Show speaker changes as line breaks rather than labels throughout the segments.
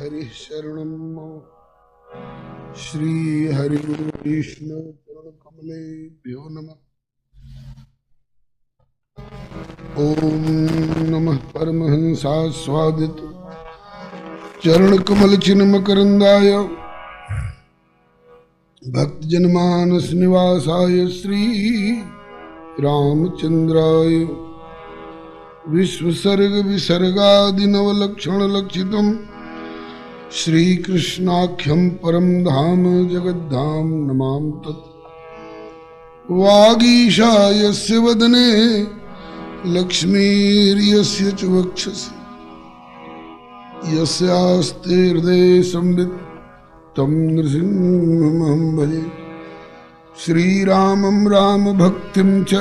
हरि शरणं मम। श्री हरि गुरु वैष्णव चरण कमलेभ्यो नमः। ओम नमः परमहंसास्वादित चरण कमल चिन्ह मकरंदाय भक्त जनमानस निवासाय श्री रामचंद्राय विश्वसर्ग विसर्गादि नवलक्षण लक्षितम् श्री कृष्णाख्यं परम धाम जगद्धाम नमामि तत्। वागीशायस्य वदने लक्ष्मीर्यस्य च वक्षसि यस्यास्ते हृदये संवित् तं नृसिंहमहं भजे। श्रीरामं रामभक्तिं च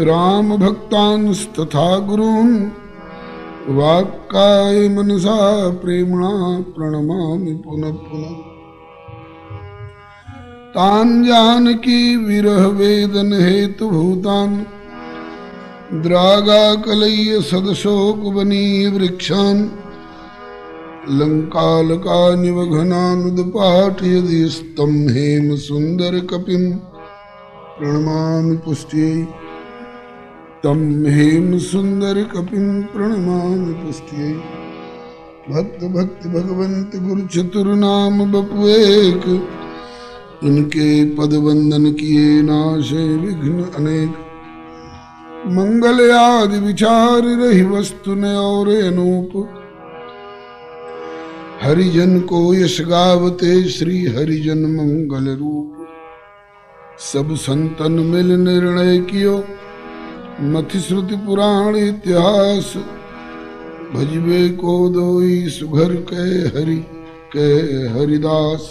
रामभक्तांस्तथा गुरून् वाक्काय मनसा प्रेम्णा प्रणमामि पुनः पुनः। तान् जानकी विरह वेदन हेतुभूतान् द्रागाकलय्य सदशोकवनीय वृक्षान् लङ्कालकानिवघनानुदपाठयदि स्तं हेम सुन्दर कपिं प्रणमामि पुष्ट्यै। तम हेम सुंदर कपिं प्रणमामि पुष्ट्यै। भक्त भक्ति भगवंत गुरु चतुर नाम बपुएक इनके पद वंदन किए नाशे विघ्न अनेक। मंगल आदि विचार रही वस्तु न और अनूप हरिजन को यश गावते श्री हरिजन मंगल रूप। सब संतन मिल निर्णय कियो मथि श्रुति पुराण इतिहास भजबे को दोई सुघर के हरिदास।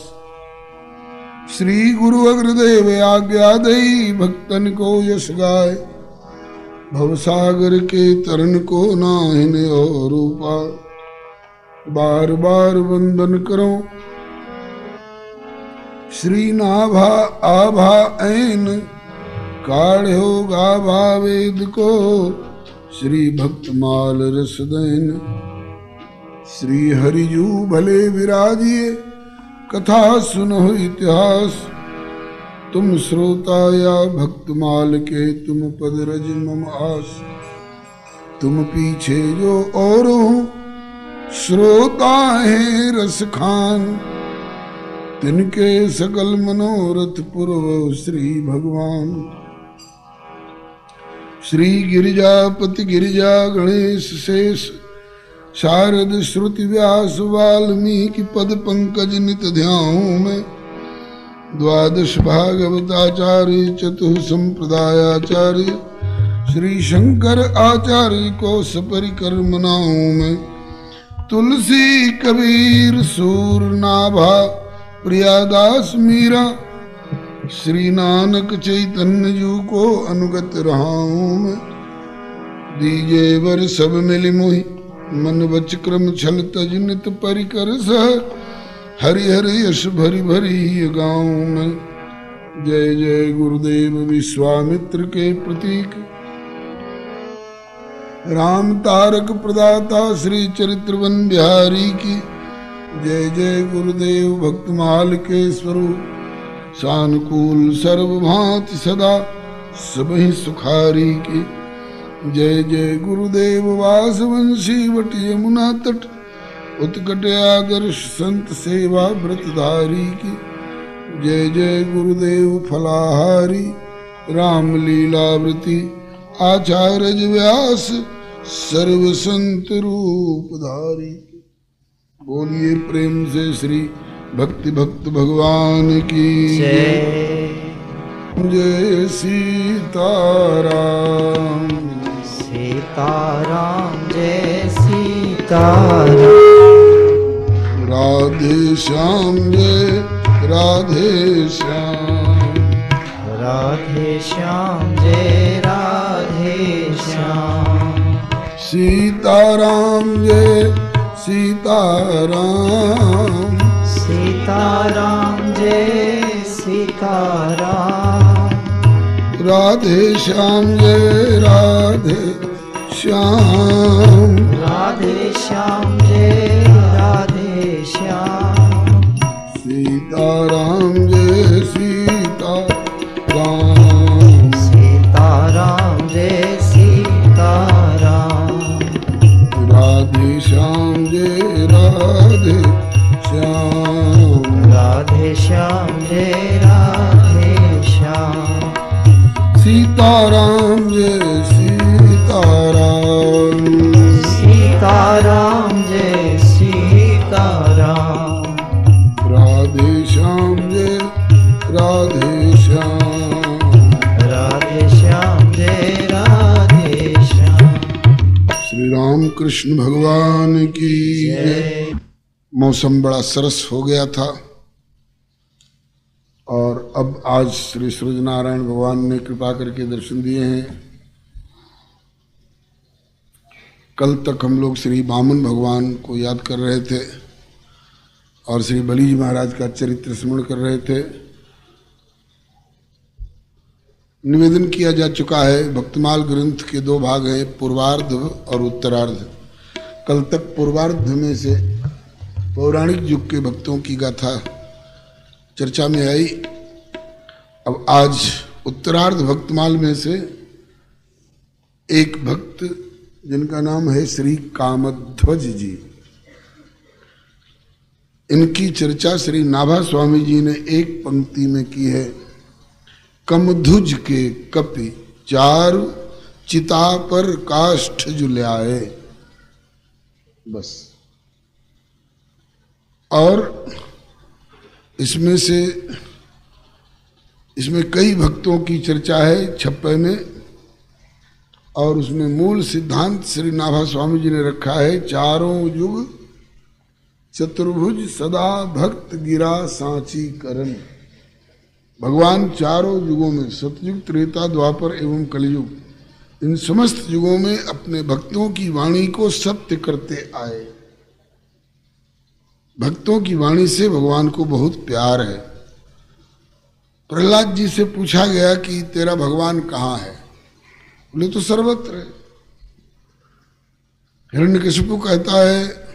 श्री गुरु अग्रदेव आज्ञा दई भक्तन को यश गाय भवसागर के तरन को नाहिन और उपाय। बार बार वंदन करो श्री नाभा आभा ऐन काढ़ो गाभा वेद को श्री भक्तमाल रसदैन। श्री हरिजू भले विराजिए कथा सुनो इतिहास। तुम श्रोता या भक्तमाल के तुम पद रज मम आस। तुम पीछे जो और हो श्रोता है रस खान तिनके सकल मनोरथ पूर्व श्री भगवान। श्री गिरिजापति गिरिजा गणेश शेष शारद श्रुति व्यास वाल्मीकि पद पंकज नित ध्याऊं मैं। द्वादश भागवताचार्य चतुः संप्रदायाचार्य श्री शंकर आचार्य को सपरिकर मनाऊं मैं। तुलसी कबीर सूर नाभा प्रियादास मीरा श्री नानक चैतन्य जू को अनुगत रहा हूँ मैं। दीजे वर सब मिली मोहि मन वच क्रम छल तज नित परिकर सह हरि हरि यश भरी भरी गाऊं मैं। जय जय गुरुदेव विश्वामित्र के प्रतीक राम तारक प्रदाता श्री चरित्रवन बिहारी की जय जय। गुरुदेव भक्तमाल के स्वरूप सानुकूल सर्वभांति सदा सबहि सुखारी की जय जय। गुरुदेव वासवंशी वट यमुना तट उत्कट आदर्श संत सेवा व्रतधारी की जय जय। गुरुदेव फलाहारी राम लीलावृति आचार्य व्यास सर्व संत रूपधारी। बोलिए प्रेम से श्री भक्ति भक्त भगवान की जय। सीताराम
सीताराम जय सीताराम।
राधे श्याम जय राधे श्याम।
राधे श्याम जय राधे श्याम।
सीताराम जय सीताराम।
सीताराम जय सीताराम।
राधे श्याम जय राधे श्याम।
राधे श्याम जय राधे श्याम
सीताराम जय सीताराम
सीताराम जय सीताराम
राधे श्याम जय राधे श्याम
राधे श्याम जय राधे श्याम
सीताराम जय सीताराम
सीताराम जय सीताराम
राधे श्याम जय राधे श्याम
राधे श्याम जय राधे श्याम
श्री राम कृष्ण भगवान की जय। मौसम बड़ा सरस हो गया था और अब आज श्री सूर्य नारायण भगवान ने कृपा करके दर्शन दिए हैं। कल तक हम लोग श्री वामन भगवान को याद कर रहे थे और श्री बलि जी महाराज का चरित्र स्मरण कर रहे थे। निवेदन किया जा चुका है, भक्तमाल ग्रंथ के दो भाग हैं, पूर्वार्ध और उत्तरार्ध। कल तक पूर्वार्ध में से पौराणिक युग के भक्तों की गाथा चर्चा में आई। अब आज उत्तरार्ध भक्तमाल में से एक भक्त जिनका नाम है श्री कामध्वज जी, इनकी चर्चा श्री नाभा स्वामी जी ने एक पंक्ति में की है। कमधुज के कपि चारु चिता पर काष्ठ जुल्याए, बस। और इसमें कई भक्तों की चर्चा है 56 में, और उसमें मूल सिद्धांत श्री नाभा स्वामी जी ने रखा है। चारों युग चतुर्भुज सदा भक्त गिरा सांची करन। भगवान चारों युगों में, सतयुग त्रेता द्वापर एवं कलयुग, इन समस्त युगों में अपने भक्तों की वाणी को सत्य करते आए। भक्तों की वाणी से भगवान को बहुत प्यार है। प्रहलाद जी से पूछा गया कि तेरा भगवान कहाँ है? बोले तो सर्वत्र है। हिरण्यकशिपु कहता है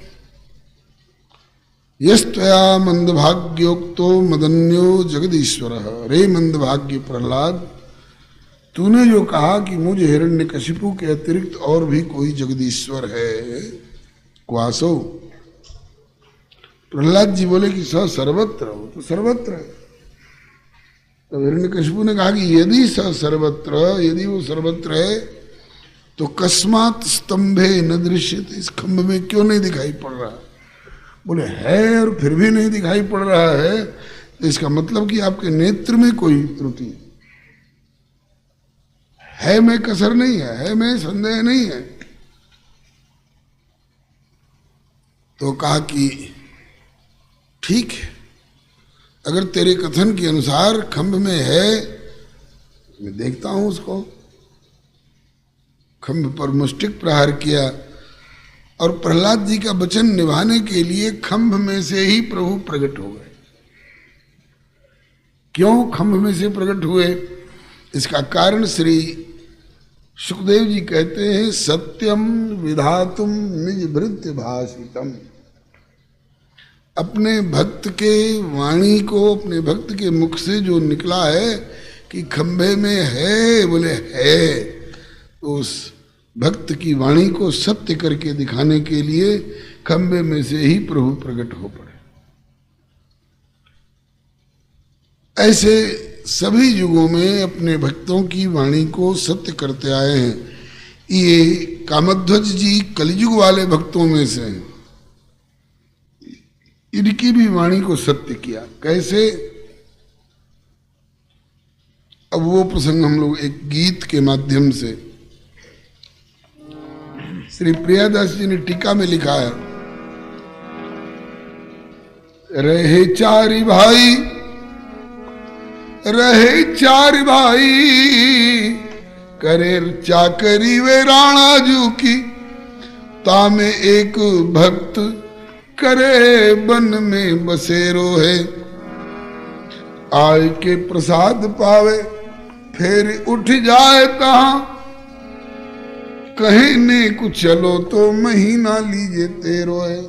यस्त्वया मंदभाग्योक्तो मदन्यो जगदीश्वरः। रे मंदभाग्य प्रहलाद, तूने जो कहा कि मुझे हिरण्यकशिपु के अतिरिक्त और भी कोई जगदीश्वर है, क्वासो? प्रहलाद जी बोले कि स सर्वत्र, हो तो सर्वत्र है। तो हिरण्यकशिपु ने कहा कि यदि स सर्वत्र, यदि वो सर्वत्र है तो कस्मात स्तंभे न दृश्यते, इस खंभ में क्यों नहीं दिखाई पड़ रहा? बोले है और फिर भी नहीं दिखाई पड़ रहा है, तो इसका मतलब कि आपके नेत्र में कोई त्रुटि है में कसर नहीं है में संदेह नहीं है। तो कहा कि ठीक है, अगर तेरे कथन के अनुसार खंभ में है, मैं देखता हूं उसको। खंभ पर मुष्टिक प्रहार किया और प्रहलाद जी का वचन निभाने के लिए खंभ में से ही प्रभु प्रकट हो गए। क्यों खंभ में से प्रकट हुए? इसका कारण श्री सुखदेव जी कहते हैं सत्यम विधातुम निज भृत्य भाषितम। अपने भक्त के वाणी को, अपने भक्त के मुख से जो निकला है कि खंभे में है, बोले है, तो उस भक्त की वाणी को सत्य करके दिखाने के लिए खंभे में से ही प्रभु प्रकट हो पड़े। ऐसे सभी युगों में अपने भक्तों की वाणी को सत्य करते आए हैं। ये कामध्वज जी कलयुग वाले भक्तों में से हैं। इनकी भी वाणी को सत्य किया। कैसे? अब वो प्रसंग हम लोग एक गीत के माध्यम से, श्री प्रियादास जी ने टीका में लिखा है, रहे चारि भाई, रहे चार भाई, करे चाकरी वे राणा जू की, तामे एक भक्त करे बन में बसेरो है। आय के प्रसाद पावे फिर उठ जाए कहाँ, कहीं ने कुछ चलो तो महीना लीजिए तेरो है।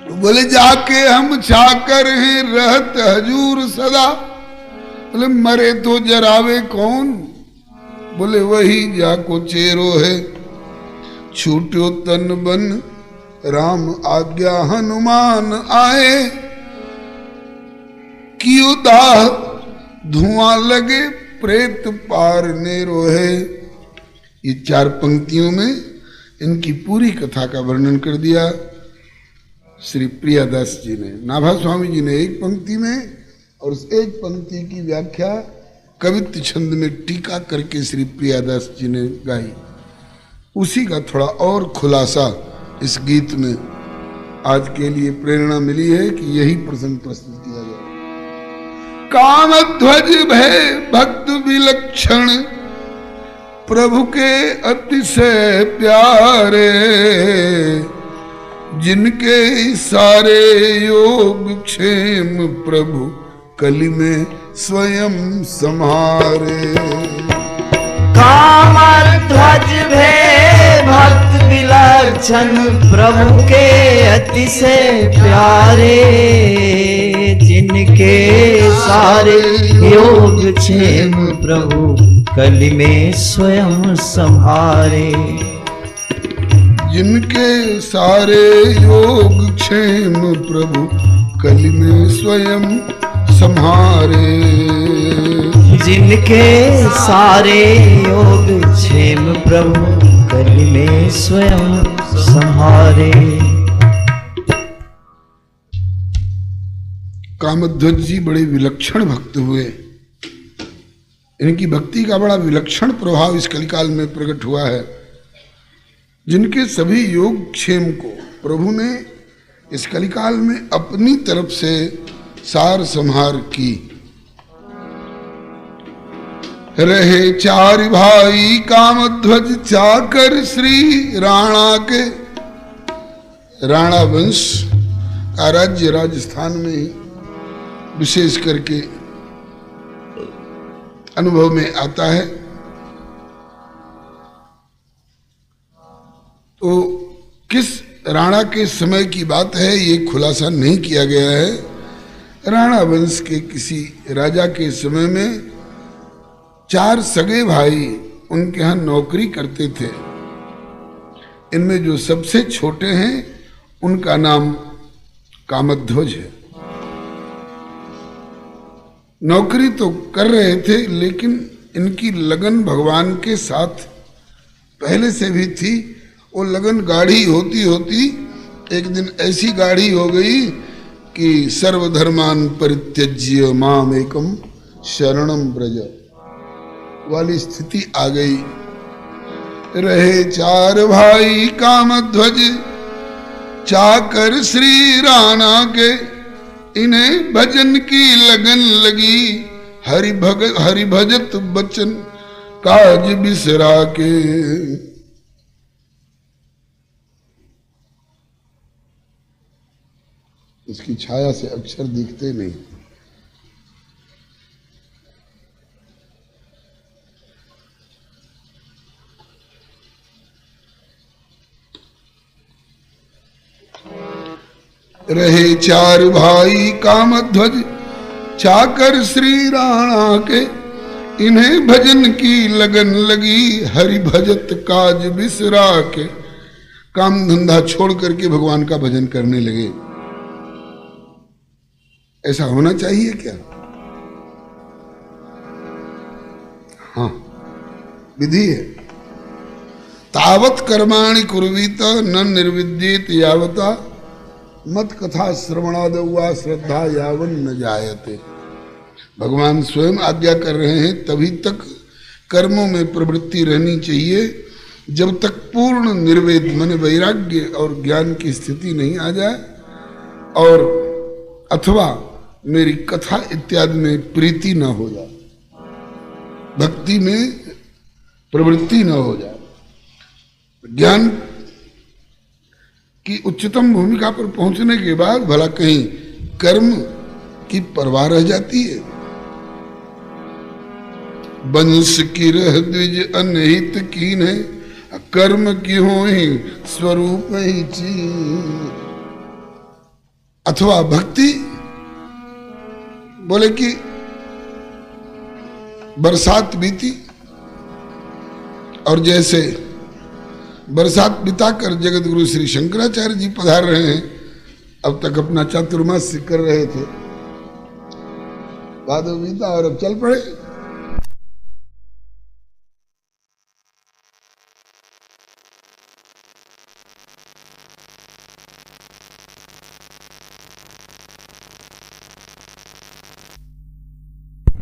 तो बोले जाके हम चाकर हैं रहत हजूर सदा। बोले मरे तो जरावे कौन? बोले वही जाको चेरो है, छूटो तन बन राम आज्ञा हनुमान आए। कियो दाह धुआं लगे प्रेत पार नेरो है। ये 4 पंक्तियों में इनकी पूरी कथा का वर्णन कर दिया श्री प्रियादास जी ने। नाभा स्वामी जी ने एक पंक्ति में और उस एक पंक्ति की व्याख्या कवित्व छंद में टीका करके श्री प्रियादास जी ने गाई। उसी का थोड़ा और खुलासा इस गीत में आज के लिए प्रेरणा मिली है कि यही प्रसंग प्रस्तुत किया जाए। कामध्वज भय भक्त विलक्षण प्रभु के अतिशय प्यारे, जिनके सारे योग क्षेम प्रभु कलि में स्वयं सम्हारे।
कामध्वज भय भक्त विलक्षण प्रभु के अतिशय प्यारे, जिनके सारे योग क्षेम प्रभु कलि में स्वयं संहारे।
जिनके सारे योग क्षेम प्रभु कलि में स्वयं संहारे।
जिनके सारे योग क्षेम प्रभु कलि में स्वयं संहारे।
कामध्वज जी बड़े विलक्षण भक्त हुए। इनकी भक्ति का बड़ा विलक्षण प्रभाव इस कलिकाल में प्रकट हुआ है। जिनके सभी योग क्षेम को प्रभु ने इस कलिकाल में अपनी तरफ से सार संहार की। रहे 4 भाई कामध्वज चाकर श्री राणा के। राणा वंश का राज्य राजस्थान में ही विशेष करके अनुभव में आता है। तो किस राणा के समय की बात है ये खुलासा नहीं किया गया है। राणा वंश के किसी राजा के समय में 4 सगे भाई उनके यहाँ नौकरी करते थे। इनमें जो सबसे छोटे हैं उनका नाम कामध्वज है। नौकरी तो कर रहे थे लेकिन इनकी लगन भगवान के साथ पहले से भी थी। वो लगन गाढ़ी होती होती एक दिन ऐसी गाढ़ी हो गई कि सर्वधर्मान परित्यज्य माम एकम शरणम ब्रज वाली स्थिति आ गई। रहे 4 भाई कामध्वज चाकर श्री राणा के। इन्हें भजन की लगन लगी, हरि भजत बचन काज बिसरा के। इसकी छाया से अक्षर दिखते नहीं। रहे 4 भाई कामध्वज चाकर श्री राणा के। इन्हें भजन की लगन लगी, हरि भजत काज बिसरा के। काम धंधा छोड़ करके भगवान का भजन करने लगे। ऐसा होना चाहिए क्या? हाँ, विधि है। तावत कर्माणि कुर्वीत न निर्विद्येत यावता मत कथा श्रवणाद हुआ श्रद्धा यावन न जायते। भगवान स्वयं आज्ञा कर रहे हैं तभी तक कर्मों में प्रवृत्ति रहनी चाहिए जब तक पूर्ण निर्वेद मन वैराग्य और ज्ञान की स्थिति नहीं आ जाए और अथवा मेरी कथा इत्यादि में प्रीति न हो जाए, भक्ति में प्रवृत्ति न हो जाए। ज्ञान की उच्चतम भूमिका पर पहुंचने के बाद भला कहीं कर्म की परवाह रह जाती है। वंश की रह द्विज अनहित कीन है, कर्म की हो ही स्वरूप ही चीन। अथवा भक्ति, बोले कि बरसात बीती और जैसे बरसात बिताकर जगत गुरु श्री शंकराचार्य जी पधार रहे हैं, अब तक अपना चातुर्मास कर रहे थे, भादव बीता और अब चल पड़े।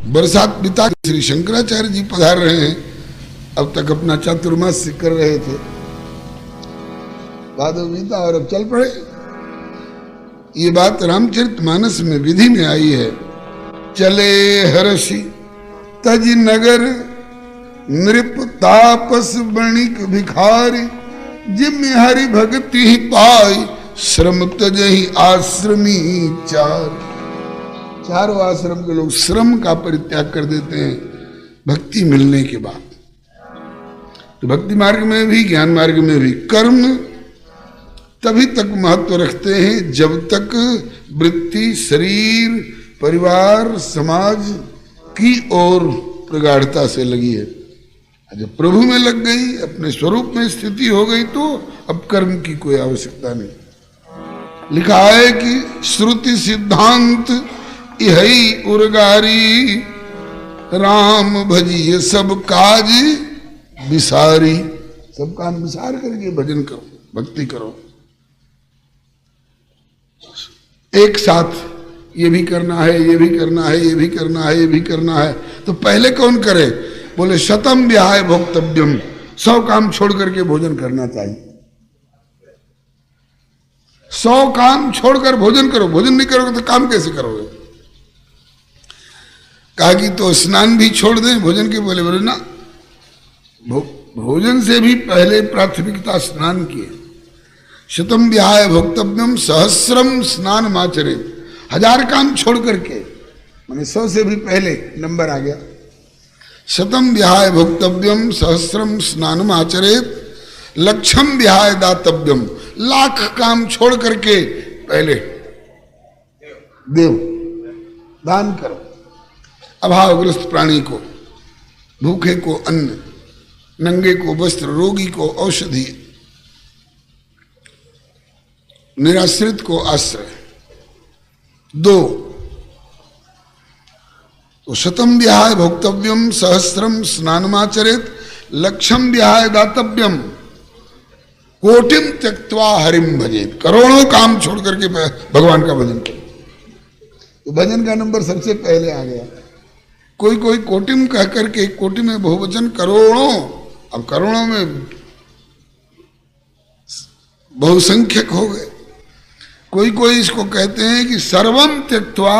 बरसात बिता श्री शंकराचार्य जी पधार रहे हैं, अब तक अपना चातुर्मास कर रहे थे, भादव बीता और अब चल पड़े। ये बात रामचरितमानस में विधि में आई है। चले हर्षि तज नगर नृप तापस बणिक भिखारी, जिम हरि भक्ति ही पाई श्रम तजहि आश्रमी चार। चारों आश्रम के लोग श्रम का परित्याग कर देते हैं भक्ति मिलने के बाद। तो भक्ति मार्ग में भी ज्ञान मार्ग में भी कर्म तभी तक महत्व रखते हैं जब तक वृत्ति शरीर परिवार समाज की ओर प्रगाढ़ता से लगी है। जब प्रभु में लग गई, अपने स्वरूप में स्थिति हो गई, तो अब कर्म की कोई आवश्यकता नहीं। लिखा है कि श्रुति सिद्धांत यही उर्गारी, राम भजिए सब काज विसारी। सब काम विसार करके भजन करो, भक्ति करो। एक साथ ये भी करना है, ये भी करना है, ये भी करना है, ये भी करना है, तो पहले कौन करे? बोले शतम विहाय भोक्तव्यम, 100 काम छोड़ करके भोजन करना चाहिए। 100 काम छोड़कर भोजन करो। भोजन नहीं करोगे तो काम कैसे करोगे? कहा कि तो स्नान भी छोड़ दें भोजन के पहले। बोले ना, भोजन से भी पहले प्राथमिकता स्नान की है। शतम विहाय भोक्तव्यम सहस्रम स्नान माचरेत। 1000 काम छोड़ करके, माने 100 से भी पहले नंबर आ गया। शतम विहाय भोक्तव्यम सहस्रम स्नानम आचरेत, लक्षम विहाय दातव्यम। 1,00,000 काम छोड़ करके पहले देव दान करो। अभावग्रस्त प्राणी को, भूखे को अन्न, नंगे को वस्त्र, रोगी को औषधि, निराश्रित को आश्रय। 2 तो शतम विहाय भोक्तव्यम सहस्रम स्नानमाचरेत, लक्षम विहाय दातव्यम, कोटिम त्यक्त्वा हरिम भजेत। करोड़ों काम छोड़ करके भगवान का भजन करो। तो भजन का नंबर सबसे पहले आ गया। कोई कोई कोटिम कह करके, कोटि में बहुवचन करोड़ों, अब करोड़ों में बहुसंख्यक हो गए। कोई कोई इसको कहते हैं कि सर्वम त्यक्त्वा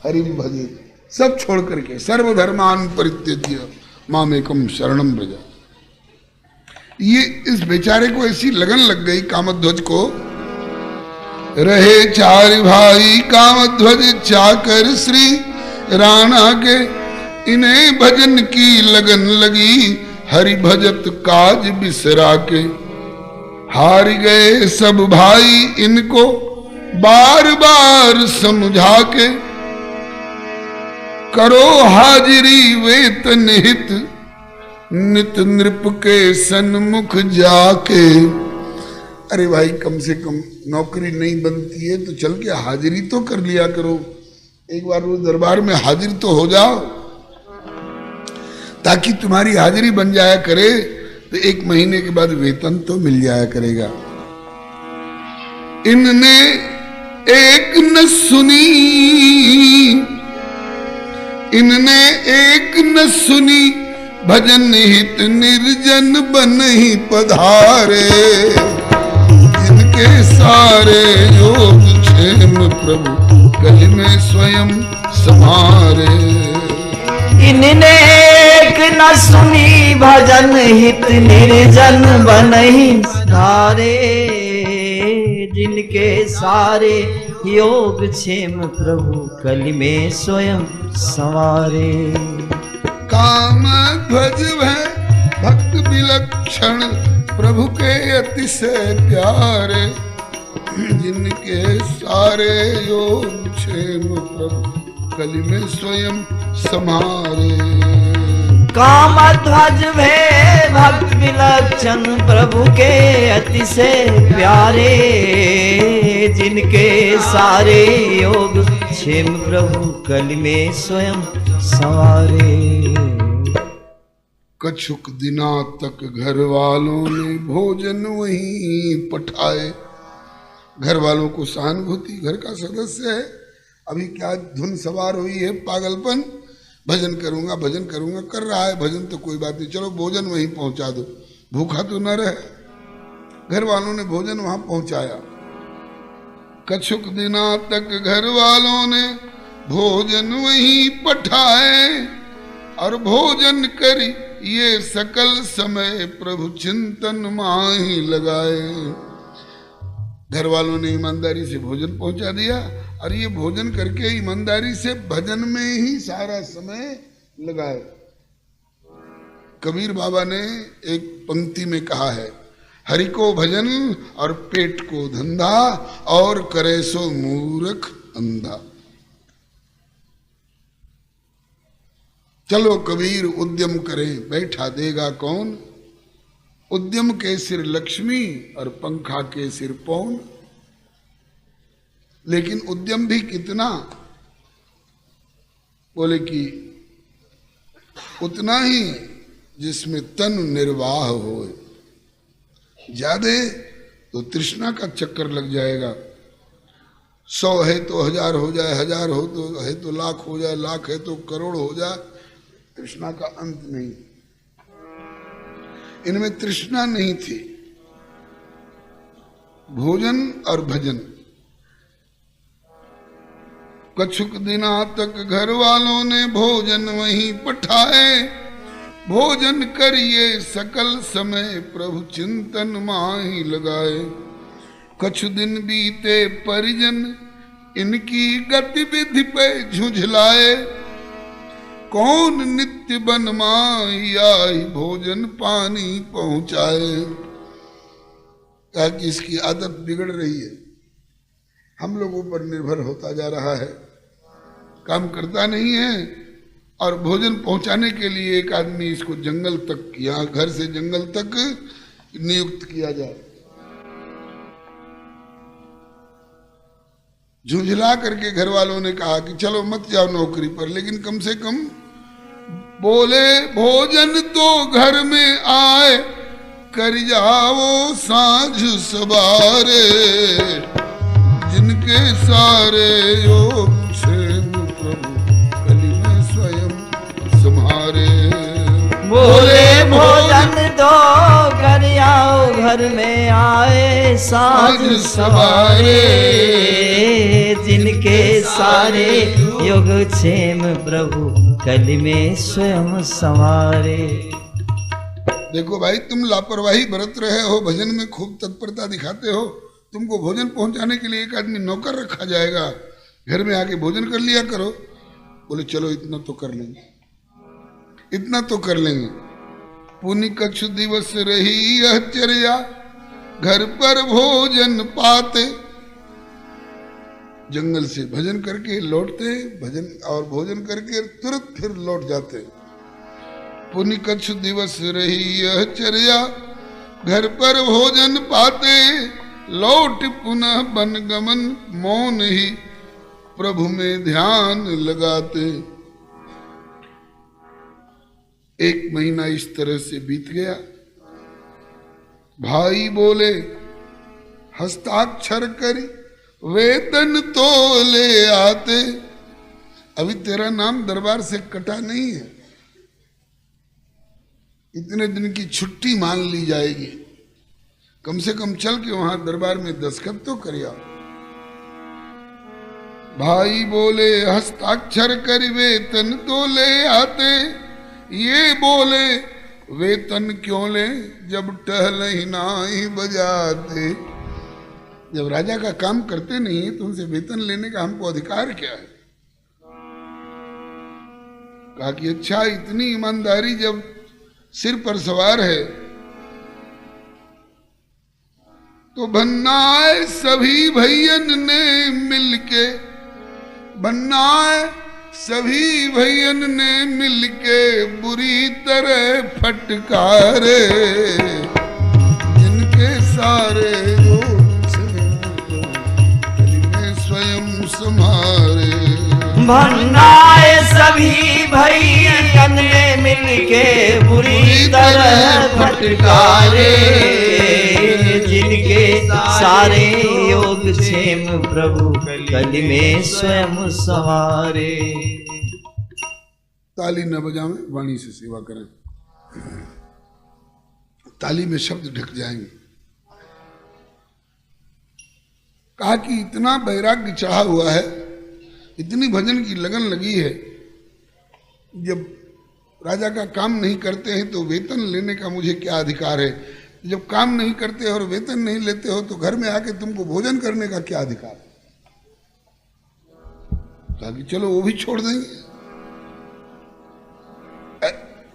हरिम भजेत, सब छोड़ करके, सर्वधर्मान परित्यज्य मामेकम शरणम व्रज। ये इस बेचारे को ऐसी लगन लग गई कामध्वज को। रहे 4 भाई कामध्वज चाकर श्री राणा के, इन्हें भजन की लगन लगी हरि भजत काज बिसरा के। हार गए सब भाई इनको बार बार समझा के, करो हाजिरी वेतन हित नित नृप के सन्मुख जाके। अरे भाई, कम से कम नौकरी नहीं बनती है तो चल के हाजिरी तो कर लिया करो। एक बार वो दरबार में हाजिर तो हो जाओ, ताकि तुम्हारी हाजिरी बन जाया करे तो 1 महीने के बाद वेतन तो मिल जाया करेगा। इनने एक न सुनी, इनने एक न सुनी, भजन हित निर्जन बन ही पधारे। इनके सारे योग क्षेम प्रभु कल में स्वयं समारे।
इनने एक न सुनी, भजन हित निर्जन बन ही पधारे। जिनके सारे योग क्षेम प्रभु कल में स्वयं संवारे।
काम ध्वज है भक्त विलक्षण प्रभु के अतिशय प्यारे। जिनके सारे योग क्षेम प्रभु कलि में स्वयं समारे।
कामध्वज भे भक्त विलक्षण प्रभु के अतिशय प्यारे, जिनके सारे योग क्षेम प्रभु कलि में स्वयं संवारे।
कछुक दिना तक घर वालों ने भोजन वहीं पठाए। घर वालों को सहानुभूति, घर का सदस्य है, अभी क्या धुन सवार हुई है, पागलपन, भजन करूंगा भजन करूंगा, कर रहा है भजन तो कोई बात नहीं, चलो भोजन वहीं पहुंचा दो, भूखा तो न रहे। घर वालों ने भोजन वहां पहुंचाया। कछुक दिना तक घर वालों ने भोजन वहीं पठाए, और भोजन करी ये सकल समय प्रभु चिंतन माही लगाए। घर वालों ने ईमानदारी से भोजन पहुंचा दिया, और ये भोजन करके ईमानदारी से भजन में ही सारा समय लगाए। कबीर बाबा ने एक पंक्ति में कहा है, हरि को भजन और पेट को धंधा, और करे सो मूर्ख अंधा। चलो कबीर उद्यम करें, बैठा देगा कौन। उद्यम के सिर लक्ष्मी और पंखा के सिर पौन। लेकिन उद्यम भी कितना, बोले कि उतना ही जिसमें तन निर्वाह हो। ज्यादा तो तृष्णा का चक्कर लग जाएगा। 100 है तो 1000 हो जाए, 1000 है तो लाख हो जाए, लाख है तो करोड़ हो जाए, तृष्णा का अंत नहीं। इनमें तृष्णा नहीं थी। भोजन और भजन। कछुक दिना तक घर वालों ने भोजन वहीं पठाए, भोजन करिए सकल समय प्रभु चिंतन माही लगाए। कछु दिन बीते परिजन इनकी गतिविधि पे झुझलाए, कौन नित्य बन माही आई भोजन पानी पहुंचाए। कहा कि इसकी आदत बिगड़ रही है, हम लोगों पर निर्भर होता जा रहा है, काम करता नहीं है। और भोजन पहुंचाने के लिए एक आदमी इसको जंगल तक, यहाँ घर से जंगल तक नियुक्त किया जाए। झुंझला करके घर वालों ने कहा कि चलो मत जाओ नौकरी पर, लेकिन कम से कम बोले भोजन तो घर में आए, कर जाओ साँझ सवारे। जिनके सारे योग क्षेम प्रभु कलि में स्वयं सम्हारे।
बोले भोजन दो कर आओ घर में आए साँझ सवारे। जिनके सारे योग क्षेम प्रभु कलि में स्वयं संवारे।
देखो भाई, तुम लापरवाही बरत रहे हो, भजन में खूब तत्परता दिखाते हो, तुमको भोजन पहुंचाने के लिए एक आदमी नौकर रखा जाएगा, घर में आके भोजन कर लिया करो। बोले चलो इतना तो कर लेंगे, इतना तो कर लेंगे। पुनि कछु दिवस रही यह चर्या, घर पर भोजन पाते। जंगल से भजन करके लौटते, भजन और भोजन करके तुरंत फिर लौट जाते। पुनि कछु दिवस रही यह चर्या, घर पर भोजन पाते। लौट पुनः बन गमन मौन ही प्रभु में ध्यान लगाते। 1 महीना इस तरह से बीत गया। भाई बोले हस्ताक्षर करी वेतन तो ले आते। अभी तेरा नाम दरबार से कटा नहीं है, इतने दिन की छुट्टी मान ली जाएगी, कम से कम चल के वहां दरबार में दस्तखत तो करिया। भाई बोले हस्ताक्षर कर वेतन तो ले आते। ये बोले वेतन क्यों ले जब टहल ही नाही बजाते। जब राजा का काम करते नहीं तो उनसे वेतन लेने का हमको अधिकार क्या है। कहा कि अच्छा, इतनी ईमानदारी जब सिर पर सवार है तो भन्नाए सभी भैयन ने मिलके, भन्नाए सभी भैयन ने मिलके बुरी तरह फटकारे, जिनके सारे स्वयं समारे।
भन्नाए सभी भैयन ने मिलके बुरी तरह फटकारे, जिनके सारे योग क्षेम प्रभु कलि में स्वयं संवारे।
ताली न बजावें, वाणी से सेवा करें। ताली में शब्द ढक जाएंगे। कहा कि इतना वैराग्य चढ़ा हुआ है, इतनी भजन की लगन लगी है, जब राजा का काम नहीं करते हैं तो वेतन लेने का मुझे क्या अधिकार है? जब काम नहीं करते और वेतन नहीं लेते हो तो घर में आके तुमको भोजन करने का क्या अधिकार है? ताकि चलो वो भी छोड़ देंगे।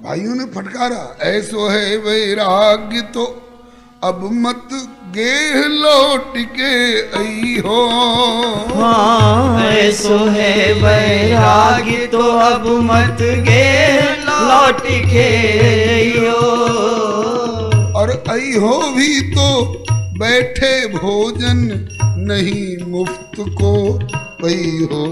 भाइयों ने फटकारा, ऐसो है वैराग्य तो अब मत गेह लौट के आई हो।
हाँ, ऐसो है वैराग्य तो अब मत गेह लौट के आई हो।
और आई हो भी तो बैठे भोजन नहीं मुफ्त को पई हो।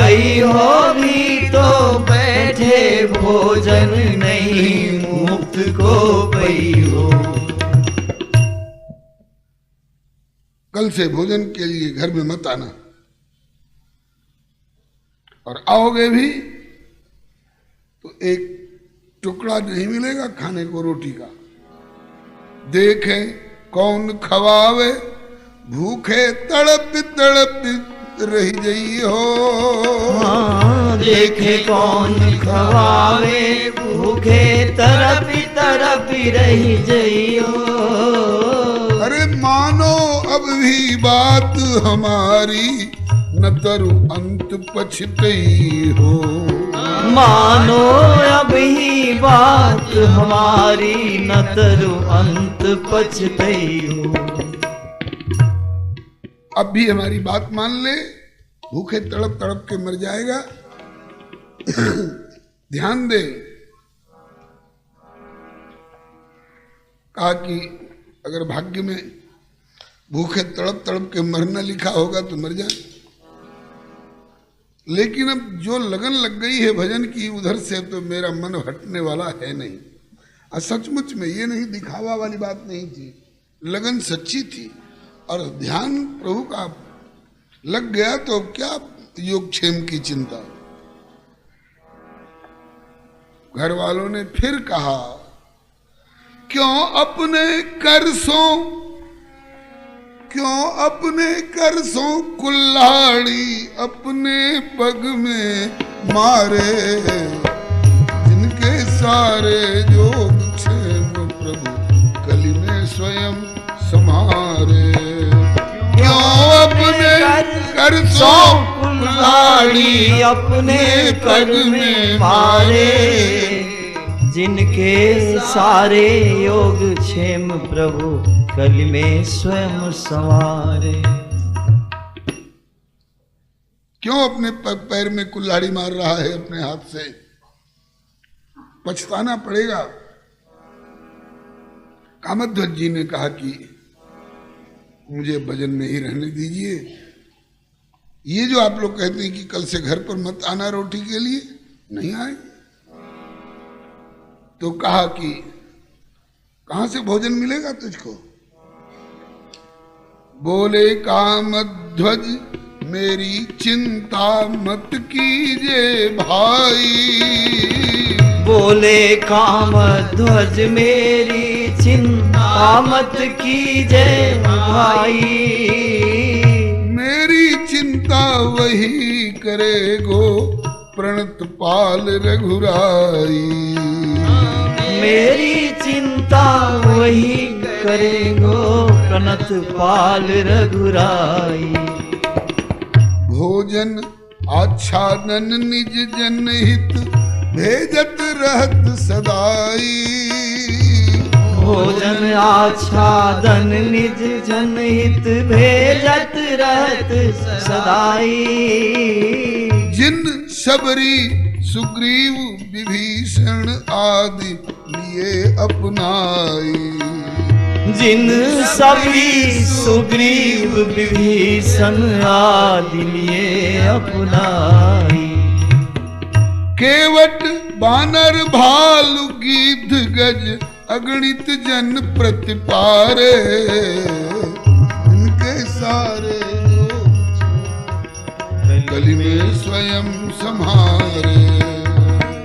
आई हो भी तो बैठे भोजन नहीं मुफ्त को पई हो।
कल से भोजन के लिए घर में मत आना, और आओगे भी तो एक टुकड़ा नहीं मिलेगा खाने को रोटी का। देखें कौन खवावे, भूखे तड़प तड़प रह जई हो।
हाँ, देखे कौन खवावे, भूखे तरप तरप रह जई हो।
अरे मानो अब भी बात हमारी, न तरु अंत पछतई हो।
मानो अभी बात हमारी, न तरु अंत पछतई हो।
अब भी हमारी बात मान ले, भूखे तड़प तड़प के मर जाएगा। ध्यान दे, कहा कि अगर भाग्य में भूखे तड़प तड़प के मरना लिखा होगा तो मर जाए। लेकिन अब जो लगन लग गई है भजन की उधर से, तो मेरा मन हटने वाला है नहीं। और सचमुच में ये नहीं दिखावा वाली बात नहीं थी, लगन सच्ची थी और ध्यान प्रभु का लग गया। तो क्या योगक्षेम की चिंता। घर वालों ने फिर कहा, क्यों अपने करसों, क्यों अपने करसों कुल्हाड़ी अपने पग में मारे, जिनके सारे योगक्षेम प्रभु कलि में स्वयं समारे। क्यों अपने करसों कुल्हाड़ी
अपने पग में मारे, जिनके सारे योग क्षेम प्रभु कलि में स्वयं संवारे।
क्यों अपने पग पैर में कुल्हाड़ी मार रहा है अपने हाथ से? पछताना पड़ेगा। कामध्वज जी ने कहा कि मुझे भजन में ही रहने दीजिए। ये जो आप लोग कहते हैं कि कल से घर पर मत आना रोटी के लिए, नहीं आए। तो कहा कि कहां से भोजन मिलेगा तुझको? बोले कामध्वज मेरी चिंता मत कीजिए भाई।
बोले कामध्वज मेरी चिंता मत कीजिए भाई।
मेरी चिंता वही करेगो प्रणत पाल रघुराई।
मेरी चिंता वही करेगो प्रणत पाल रघुराई।
भोजन आच्छादन निज जनहित भेजत रहत सदाई।
भोजन आच्छादन निज जन हित भेजत रहत सदाई।
जिन सबरी सुग्रीव विभीषण आदि लिए अपनाई।
जिन सभी सुग्रीव विभीषण आदि लिए अपनाई।
केवट बानर भालु गीध गज अगणित जन प्रतिपारे। इनके सारे कलि में स्वयं सम्हारे।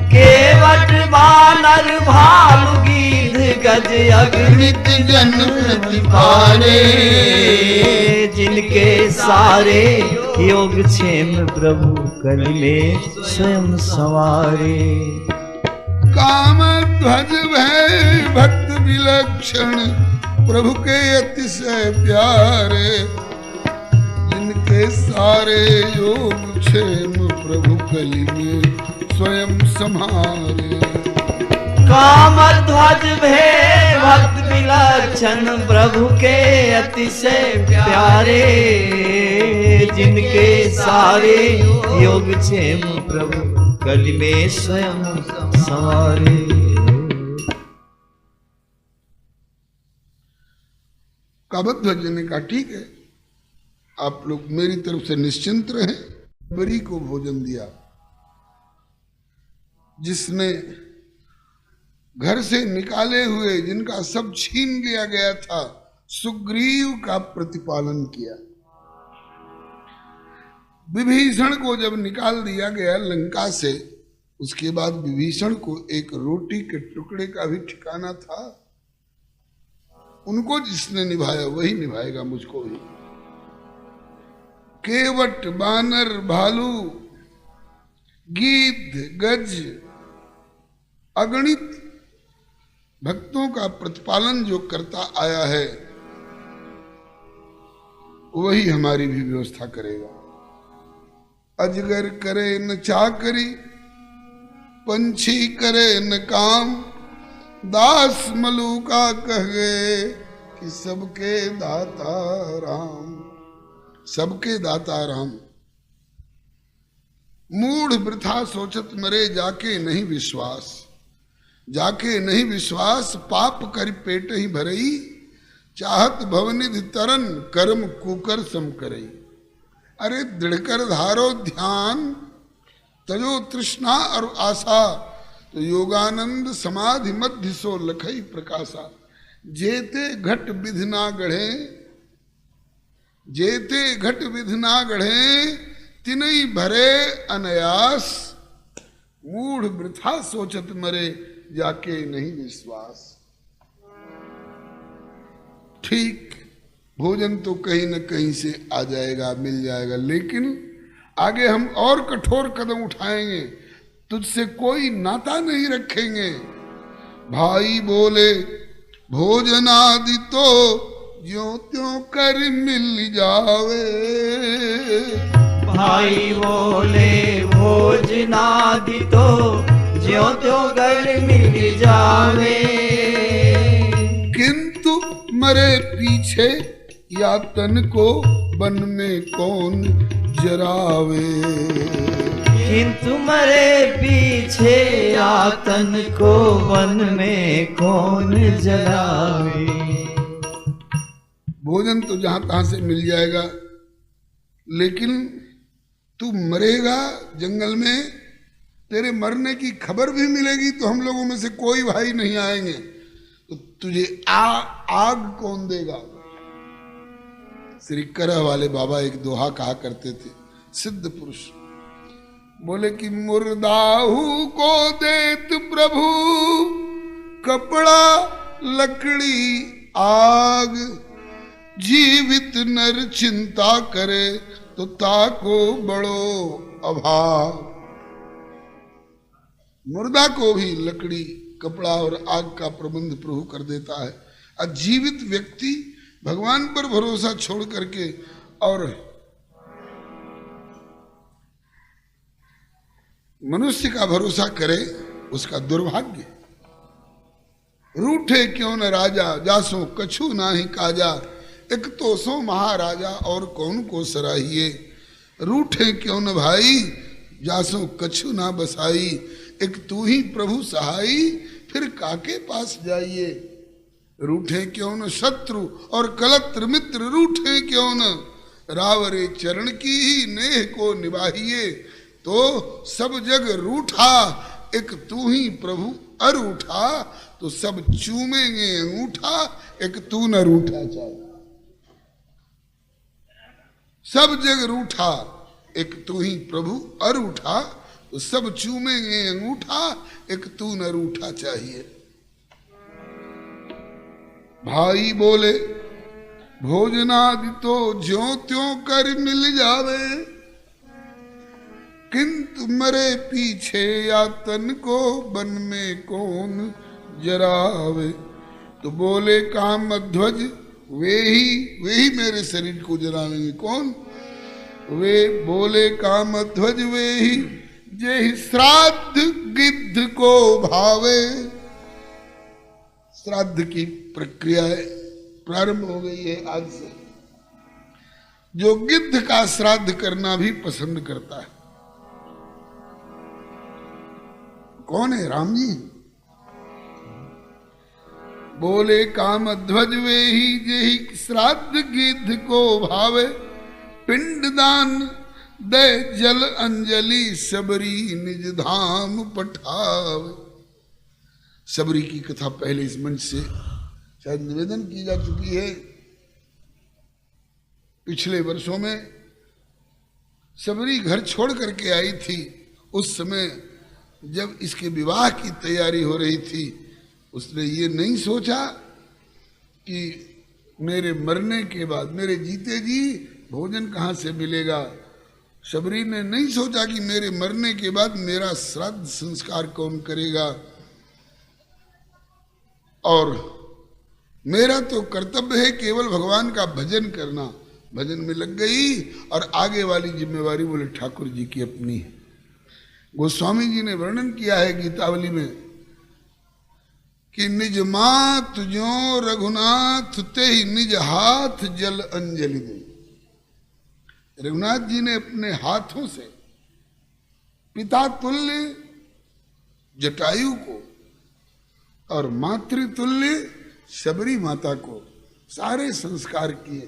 केवट बानर भालु गीध गज अगणित जन प्रतिपारे। जिनके सारे योग क्षेम प्रभु कलि में स्वयं संवारे।
काम ध्वज भय भक्त विलक्षण प्रभु के अतिशय प्यारे। जिनके सारे योग क्षेम प्रभु कलि में स्वयं सम्हारे।
काम ध्वज भय भक्त विलक्षण प्रभु के अतिशय प्यारे। जिनके सारे योग क्षेम प्रभु कलि में स्वयं संवारे।
कामध्वज ने कहा ठीक है, आप लोग मेरी तरफ से निश्चिंत रहे। बरी को भोजन दिया। जिसने घर से निकाले हुए जिनका सब छीन लिया गया था सुग्रीव का प्रतिपालन किया। विभीषण को जब निकाल दिया गया लंका से, उसके बाद विभीषण को एक रोटी के टुकड़े का भी ठिकाना था। उनको जिसने निभाया वही निभाएगा मुझको भी। केवट बानर भालू गीध गज अगणित भक्तों का प्रतिपालन जो करता आया है वही हमारी भी व्यवस्था करेगा। अजगर करे न चाकरी, पंछी करे न काम, दास मलूका कह गए कि सबके दाता राम। सबके दाता राम। मूढ़ वृथा सोचत मरे जाके नहीं विश्वास। जाके नहीं विश्वास पाप कर पेट ही भरई। चाहत भवनिधि तरन कर्म कुकर सम करई। अरे दृढ़कर धारो ध्यान तजो तृष्णा और आशा, तो योगानंद समाधि मध्य सो लखई प्रकाशा। जेते घट विधि ना गढ़े, जेते घट विधि ना गढ़े, तिनई भरे अनयास। मूढ़ वृथा सोचत मरे जाके नहीं विश्वास। ठीक, भोजन तो कहीं न कहीं से आ जाएगा, मिल जाएगा, लेकिन आगे हम और कठोर कदम उठाएंगे। तुझसे कोई नाता नहीं रखेंगे। भाई बोले भोजनादि तो ज्यों त्यों कर मिल जावे।
भाई बोले भोजनादि तो ज्यों त्यों कर मिल जावे।
किंतु मरे पीछे या तन को वन में कौन जरावे।
किंतु मरे पीछे आतन को वन में कौन जलावे।
भोजन तो जहां तहां से मिल जाएगा, लेकिन तू मरेगा जंगल में, तेरे मरने की खबर भी मिलेगी तो हम लोगों में से कोई भाई नहीं आएंगे, तो तुझे आग कौन देगा। श्री करह वाले बाबा एक दोहा कहा करते थे, सिद्ध पुरुष बोले कि मुर्दाहू को देत प्रभु कपड़ा लकड़ी आग। जीवित नर चिंता करे तो ताको बड़ो अभाव। मुर्दा को भी लकड़ी कपड़ा और आग का प्रबंध प्रभु कर देता है। और जीवित व्यक्ति भगवान पर भरोसा छोड़ करके और मनुष्य का भरोसा करे, उसका दुर्भाग्य। रूठे क्यों न राजा, जासो कछु नाही काजा। एक तो सो महाराजा और कौन को सराहिए। रूठे क्यों न भाई, जासो कछु ना बसाई। एक तू ही प्रभु सहाई, फिर काके पास जाइए। रूठे क्यों न शत्रु और कलत्र मित्र, रूठे क्यों न रावरे चरण की ही नेह को निभाइए। तो सब जग रूठा, एक तू ही प्रभु अरूठा। तो सब चूमेंगे अंगूठा, एक तू न रूठा चाहे। सब जग रूठा, एक तू ही प्रभु अरूठा। तो सब चूमेंगे अंगूठा, एक तू न रूठा चाहिए। भाई बोले भोजनादि तो ज्यों त्यों कर मिल जावे, किंतु मरे पीछे यातन को वन में कौन जरावे। तो बोले कामध्वज वे ही मेरे शरीर को जरावेंगे। कौन? वे बोले कामध्वज वे ही, जे श्राद्ध गिद्ध को भावे। श्राद्ध की प्रक्रिया प्रारंभ हो गई है आज से। जो गिद्ध का श्राद्ध करना भी पसंद करता है। कौन है? राम जी। बोले कामध्वज वे ही, जे श्राद्ध गिद्ध को भावे। पिंडदान दे जल अंजलि, सबरी निज धाम पठावे। सबरी की कथा पहले इस मंच से शायद निवेदन की जा चुकी है। पिछले वर्षों में सबरी घर छोड़ करके आई थी। उस समय जब इसके विवाह की तैयारी हो रही थी, उसने ये नहीं सोचा कि मेरे मरने के बाद, मेरे जीते जी भोजन कहाँ से मिलेगा। सबरी ने नहीं सोचा कि मेरे मरने के बाद मेरा श्राद्ध संस्कार कौन करेगा। और मेरा तो कर्तव्य है केवल भगवान का भजन करना। भजन में लग गई और आगे वाली जिम्मेवारी बोले ठाकुर जी की अपनी है। गोस्वामी जी ने वर्णन किया है गीतावली में कि निज मात जो रघुनाथ ते ही निज हाथ जल अंजलि दे। रघुनाथ जी ने अपने हाथों से पिता तुल्य जटायु को और मातृतुल्य शबरी माता को सारे संस्कार किए।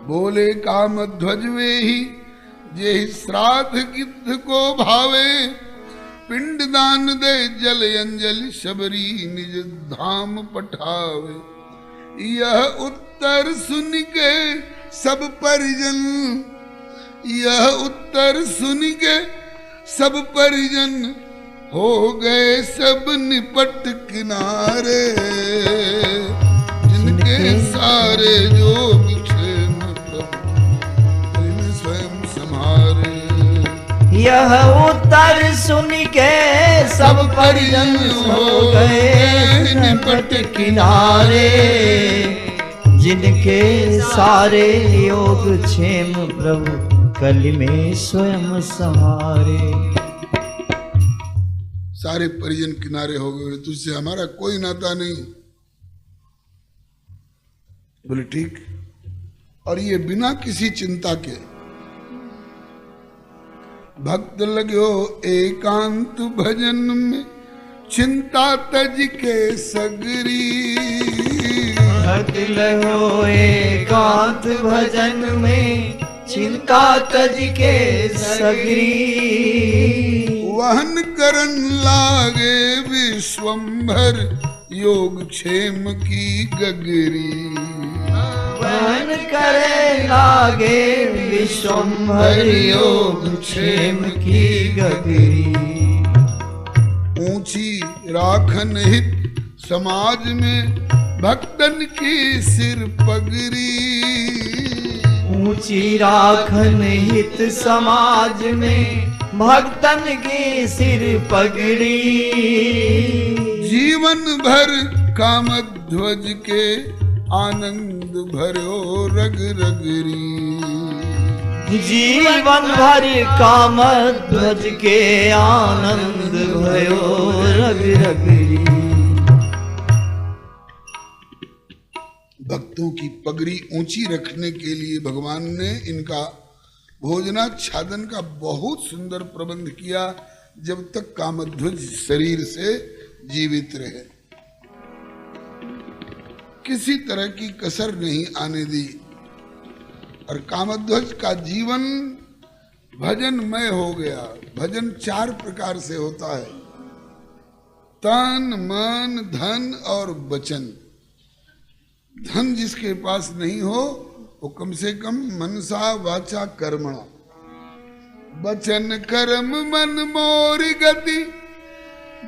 बोले कामध्वज वे ही, जे श्राद्ध गिद्ध को भावे। पिंडदान दे जल अंजलि, शबरी निज धाम पठावे। यह उत्तर सुन के सब परिजन, यह उत्तर सुन के सब परिजन, हो गए सब निपट किनारे। जिनके सारे जोग क्षेम स्वयं संहारे।
यह उत्तर सुन के सब परिजन, हो गए निपट किनारे। जिनके सारे योग क्षेम, प्रभु कलि में स्वयं संहारे।
सारे परिजन किनारे हो गए, तुझसे हमारा कोई नाता नहीं। बोले ठीक। और ये बिना किसी चिंता के भक्त लगो एकांत भजन में, चिंता तज के सगरी।
भक्त लगो एकांत भजन में, चिंता तज के सगरी।
वहन करन लागे विश्वंभर, योग क्षेम की गगरी।
वहन करे लागे विश्वंभर, योग क्षेम की गगरी।
ऊंची राखन हित समाज में, भक्तन की सिर पगरी।
ऊंची राखन हित समाज में, भक्तन की सिर पगड़ी।
जीवन भर कामध्वज के आनंद भरो रग रगरी।
जीवन भर काम ध्वज के आनंद भयो रग रगरी।
भक्तों की पगड़ी ऊंची रखने के लिए भगवान ने इनका भोजनाच्छादन का बहुत सुंदर प्रबंध किया, जब तक कामध्वज शरीर से जीवित रहे, किसी तरह की कसर नहीं आने दी। और कामध्वज का जीवन भजनमय हो गया। भजन 4 प्रकार से होता है, तन मन धन और वचन। धन जिसके पास नहीं हो वो कम से कम मनसा वाचा कर्मणा, वचन कर्म मन मोरी गति,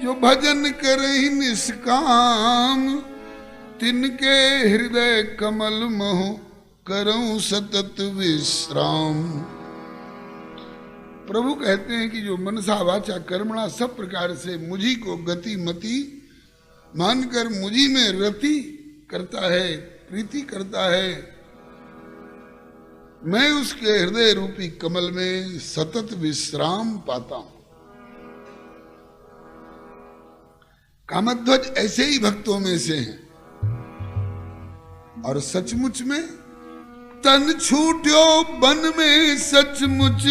जो भजन करहि निष्काम, तिनके हृदय कमल मोह करऊं सतत विश्राम। प्रभु कहते हैं कि जो मनसा वाचा कर्मणा सब प्रकार से मुझी को गति मति मानकर मुझी में रति करता है, प्रीति करता है, मैं उसके हृदय रूपी कमल में सतत विश्राम पाता हूं। कामध्वज ऐसे ही भक्तों में से हैं। और सचमुच में तन छूट्यो वन में सचमुच,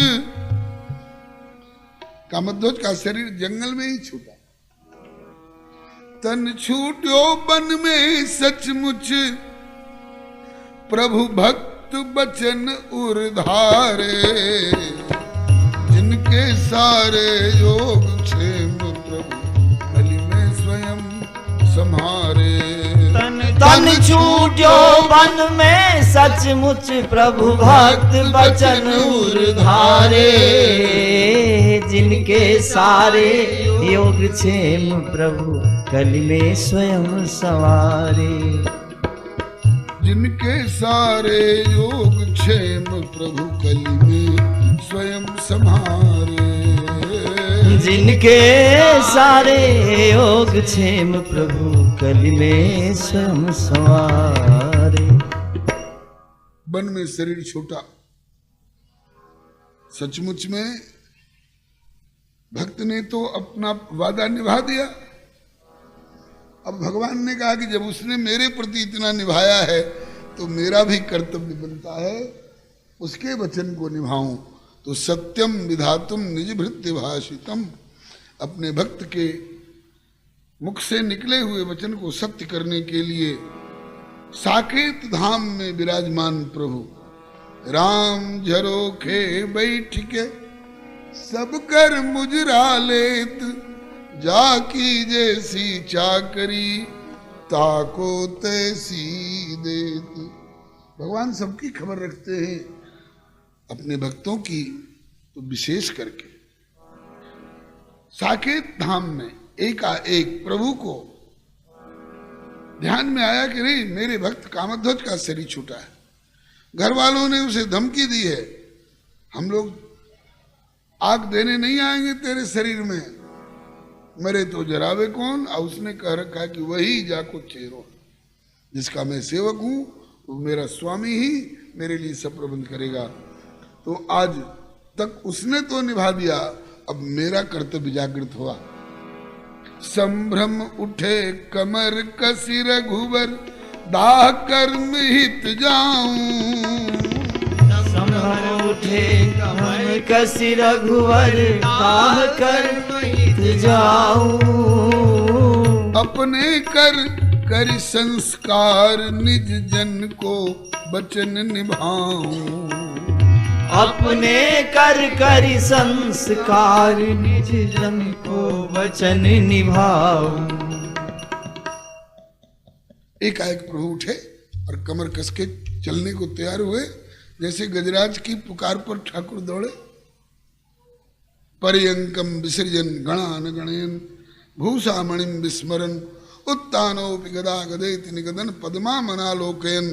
कामध्वज का शरीर जंगल में ही छूटा। तन छूट्यो वन में सचमुच, प्रभु भक्त बचन उर्धारे, जिनके सारे योग क्षेम प्रभु कलि में स्वयं सम्हारे।
तन छूट्यो वन में सचमुच, प्रभु भक्त बचन उर्धारे, जिनके सारे योग क्षेम प्रभु कलि में स्वयं संवारे।
जिनके सारे योग क्षेम प्रभु कलि में स्वयं संहारे।
जिनके सारे योग क्षेम प्रभु कलि में स्वयं संवारे।
वन में शरीर छोटा, सचमुच में भक्त ने तो अपना वादा निभा दिया। अब भगवान ने कहा कि जब उसने मेरे प्रति इतना निभाया है तो मेरा भी कर्तव्य बनता है उसके वचन को निभाऊं। तो सत्यम विधातुम निज भृत्य भाषितम, अपने भक्त के मुख से निकले हुए वचन को सत्य करने के लिए साकेत धाम में विराजमान प्रभु राम झरोखे बैठ के सब कर मुजरा लेत, जाकी जैसी चाकरी ताको तैसी देत। भगवान सबकी खबर रखते हैं, अपने भक्तों की तो विशेष करके। साकेत धाम में एकाएक प्रभु को ध्यान में आया कि नहीं मेरे भक्त कामध्वज का शरीर छूटा है। घर वालों ने उसे धमकी दी है, हम लोग आग देने नहीं आएंगे तेरे शरीर में, मरे तो जरावे कौन। और उसने कह रखा है कि वही जाको चेरो, जिसका मैं सेवक हूं वो मेरा स्वामी ही मेरे लिए सब प्रबंध करेगा। तो आज तक उसने तो निभा दिया, अब मेरा कर्तव्य जागृत हुआ। संभ्रम उठे कमर कसी रघुवर, दाह कर्म हित जाऊं।
संभ्रम उठे कमर कसी रघुवर, दाह कर्म हित जाऊं।
अपने कर संस्कार निज जन को वचन निभाऊं।
अपने कर संस्कार निज जन को वचन निभाऊं।
एकाएक प्रभु उठे और कमर कस के चलने को तैयार हुए, जैसे गजराज की पुकार पर ठाकुर दौड़े। पर्यंकम विसर्जन गणान गणयन, भूषा मणिम विस्मरन, उत्तानोपि गदा गदेति निगदन, पद्मा मनालोकयन,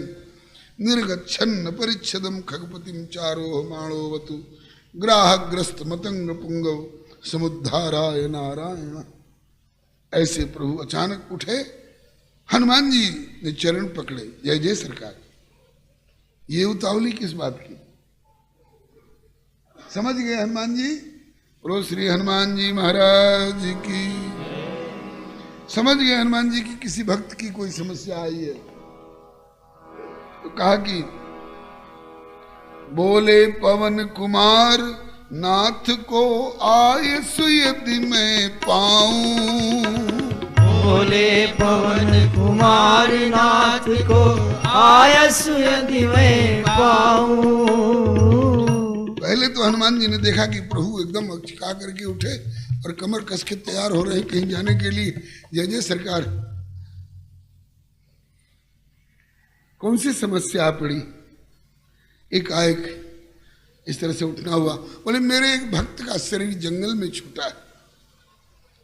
निर्गच्छन्न परिच्छदम खगपतिम चारोह माणोवतु, ग्राहग्रस्त मतंग पुंगव समुद्धाराय नारायण। ऐसे प्रभु अचानक उठे। हनुमान जी ने चरण पकड़े, जय जय सरकार। ये उतावली किस बात की? समझ गए हनुमान जी? बोलो श्री हनुमान जी महाराज की। समझ गए हनुमान जी की किसी भक्त की कोई समस्या आई है तो कहा कि बोले पवन कुमार नाथ को आयसु यदि मैं पाऊं।
बोले पवन कुमार नाथ को आयसु यदि मैं पाऊं।
पहले तो हनुमान जी ने देखा कि प्रभु एकदम अचका करके उठे और कमर कस के तैयार हो रहे हैं कहीं जाने के लिए। जय जय सरकार। कौन सी समस्या पड़ी? एकाएक इस तरह से उठना हुआ। बोले मेरे एक भक्त का शरीर जंगल में छूटा है।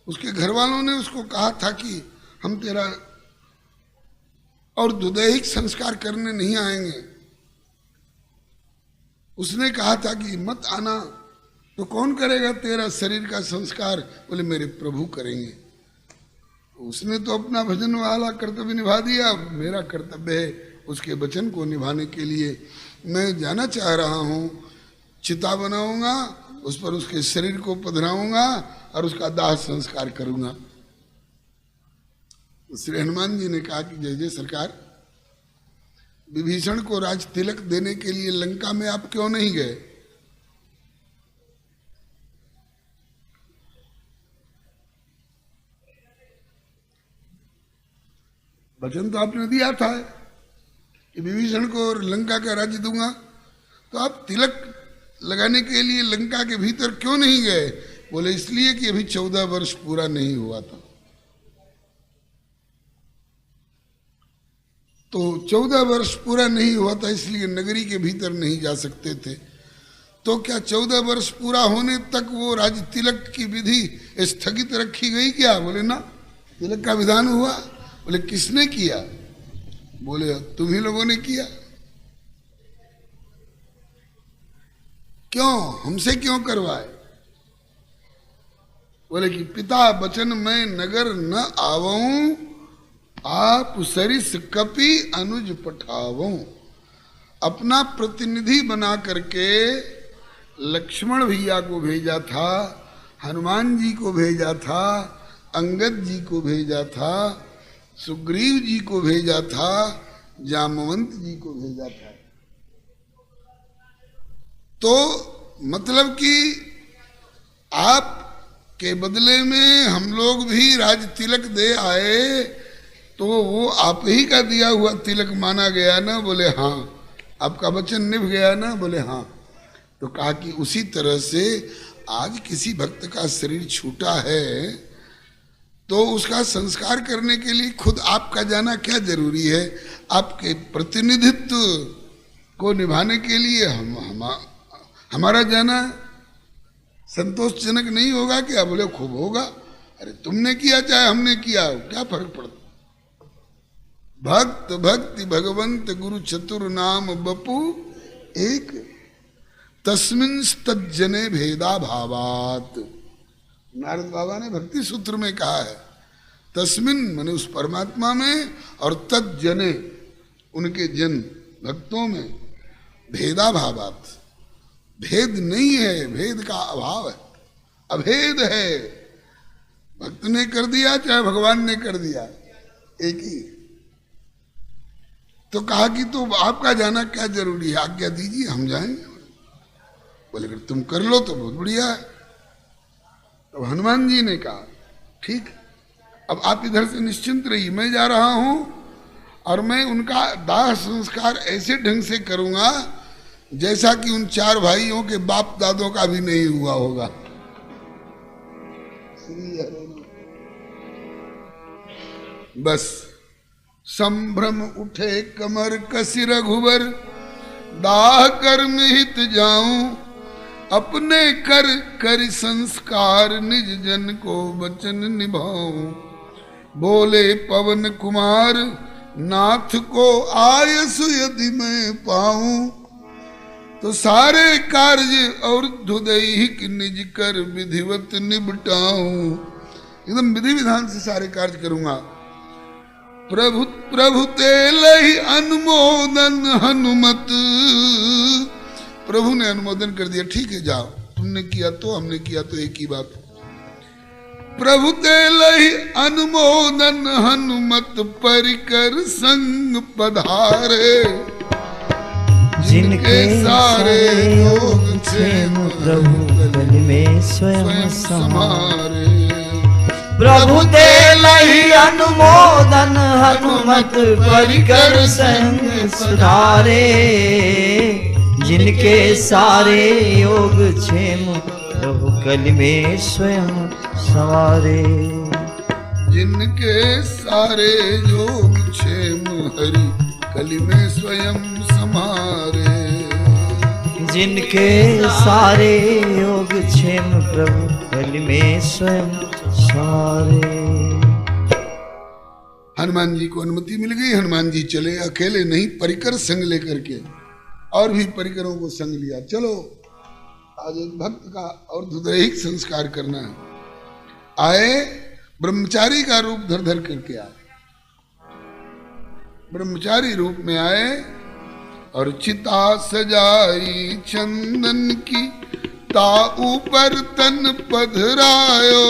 उसके घर वालों ने उसको कहा था कि हम तेरा और दुदैहिक संस्कार करने नहीं आएंगे। उसने कहा था कि मत आना, तो कौन करेगा तेरा शरीर का संस्कार? बोले मेरे प्रभु करेंगे। उसने तो अपना भजन वाला कर्तव्य निभा दिया। मेरा कर्तव्य है उसके वचन को निभाने के लिए मैं जाना चाह रहा हूँ। चिता बनाऊंगा, उस पर उसके शरीर को पधराऊंगा और उसका दाह संस्कार करूंगा। श्री हनुमान जी ने कहा कि जय जय सरकार, विभीषण को राज तिलक देने के लिए लंका में आप क्यों नहीं गए? वचन तो आपने दिया था कि विभीषण को लंका का राज्य दूंगा, तो आप तिलक लगाने के लिए लंका के भीतर क्यों नहीं गए? बोले इसलिए कि अभी 14 वर्ष पूरा नहीं हुआ था। तो 14 वर्ष पूरा नहीं हुआ था इसलिए नगरी के भीतर नहीं जा सकते थे। तो क्या 14 वर्ष पूरा होने तक वो राज तिलक की विधि स्थगित रखी गई क्या? बोले ना, तिलक का विधान हुआ। बोले किसने किया? बोले तुम ही लोगों ने किया। क्यों? हमसे क्यों करवाए? बोले कि पिता बचन मैं नगर न आवऊं, आप सरिस कपि अनुज पठावऊं। अपना प्रतिनिधि बना करके लक्ष्मण भैया को भेजा था, हनुमान जी को भेजा था, अंगद जी को भेजा था, सुग्रीव जी को भेजा था, जामवंत जी को भेजा था। तो मतलब कि आप के बदले में हम लोग भी राज तिलक दे आए, तो वो आप ही का दिया हुआ तिलक माना गया ना? बोले हाँ। आपका वचन निभ गया ना? बोले हाँ। तो कहा कि उसी तरह से आज किसी भक्त का शरीर छूटा है तो उसका संस्कार करने के लिए खुद आपका जाना क्या जरूरी है? आपके प्रतिनिधित्व को निभाने के लिए हमारा जाना संतोषजनक नहीं होगा क्या? बोले खूब होगा। अरे तुमने किया चाहे हमने किया, क्या फर्क पड़ता? भक्त भक्ति भगवंत गुरु चतुर नाम बपू एक, तस्मिन् तज्जने भेदा भावात। नारद बाबा ने भक्ति सूत्र में कहा है तस्मिन माने उस परमात्मा में, और तज्जने उनके जन भक्तों में, भेदा भावात, भेद नहीं है, भेद का अभाव है, अभेद है। भक्त ने कर दिया चाहे भगवान ने कर दिया, एक ही। तो कहा कि तो आपका जाना क्या जरूरी है? आज्ञा दीजिए हम जाएंगे। बोले अगर तुम कर लो तो बहुत बढ़िया है। तो हनुमान जी ने कहा ठीक, अब आप इधर से निश्चिंत रहिए, मैं जा रहा हूं और मैं उनका दाह संस्कार ऐसे ढंग से करूंगा जैसा कि उन 4 भाइयों के बाप दादों का भी नहीं हुआ होगा। बस संभ्रम उठे कमर कसी रघुवर, दाह कर्म हित जाऊं, अपने कर कर संस्कार निज जन को वचन निभाऊं। बोले पवन कुमार नाथ को आयसु यदि मैं पाऊं, तो सारे कार्य और दुदैहिक निज कर विधिवत निबटाऊं। एकदम विधि विधान से सारे कार्य करूंगा। प्रभु प्रभु ते लहि अनुमोदन हनुमत, प्रभु ने अनुमोदन कर दिया, ठीक है जाओ। तुमने किया तो हमने किया तो एक ही बात। प्रभु ते लहि अनुमोदन हनुमत परिकर संग पधारे,
जिनके सारे योग क्षेम प्रभु कल में स्वयं समारे। प्रभु ते लहि अनुमोदन हनुमत परिकर संग सुधारे, जिनके सारे योग क्षेम प्रभु कल में स्वयं सवारे।
जिनके सारे योग क्षेम हरि कलि में स्वयं समारे।
जिनके सारे योग क्षेम प्रभु कल में स्वयं सवारे।
हनुमान जी को अनुमति मिल गई। हनुमान जी चले, अकेले नहीं, परिकर संग लेकर के, और भी परिकरों को संग लिया। चलो आज एक भक्त का और दुदैहिक संस्कार करना है। आए, ब्रह्मचारी का रूप धर धर करके आए, ब्रह्मचारी रूप में आए और चिता सजाई चंदन की ता ऊपर तन पधरायो।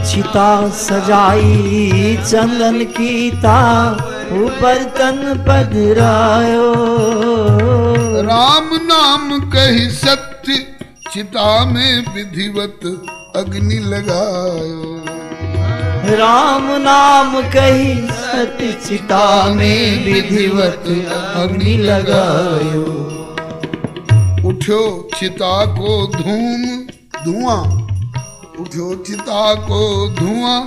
चिता सजाई चंदन की ता ऊपर तन पधरायो।
राम नाम कही सत्य चिता में विधिवत अग्नि लगायो।
राम नाम कही सत्य चिता में विधिवत अग्नि लगायो।
उठो चिता को धुआं, उठो चिता को धुआं,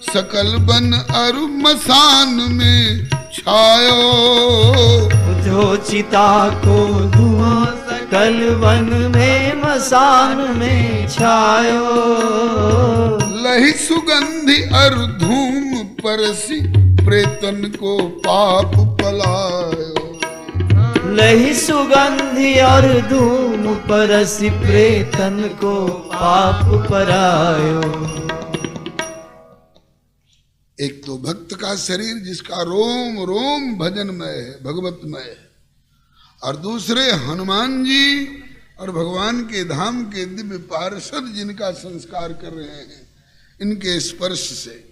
सकल बन अरु मसान में छायो।
उठो चिता को धुआं, सकल वन में मसान में छायो।
लही सुगंधि अरु धूम परसी, प्रेतन को पाप पलायो।
लही सुगंधि और धूम परसी, प्रेतन को पाप परायो।
एक तो भक्त का शरीर जिसका रोम रोम भजनमय है, भगवतमय है, और दूसरे हनुमान जी और भगवान के धाम के दिव्य पार्षद जिनका संस्कार कर रहे हैं इनके स्पर्श से।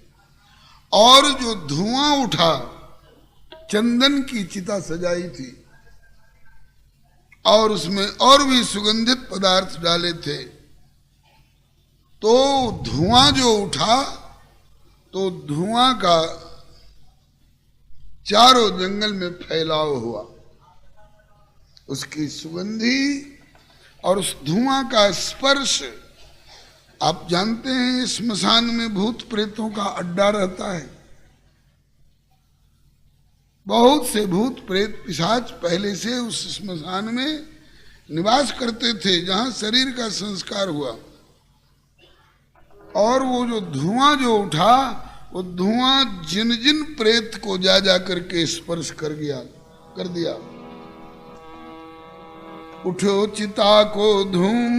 और जो धुआं उठा, चंदन की चिता सजाई थी और उसमें और भी सुगंधित पदार्थ डाले थे, तो धुआं जो उठा तो धुआं का चारों जंगल में फैलाव हुआ। उसकी सुगंधी और उस धुआं का स्पर्श। आप जानते हैं स्मशान में भूत प्रेतों का अड्डा रहता है। बहुत से भूत प्रेत पिशाच पहले से उस स्मशान में निवास करते थे जहां शरीर का संस्कार हुआ। और वो जो धुआं जो उठा, वो धुआं जिन जिन प्रेत को जा जा करके स्पर्श कर दिया। उठो चिता को धूम,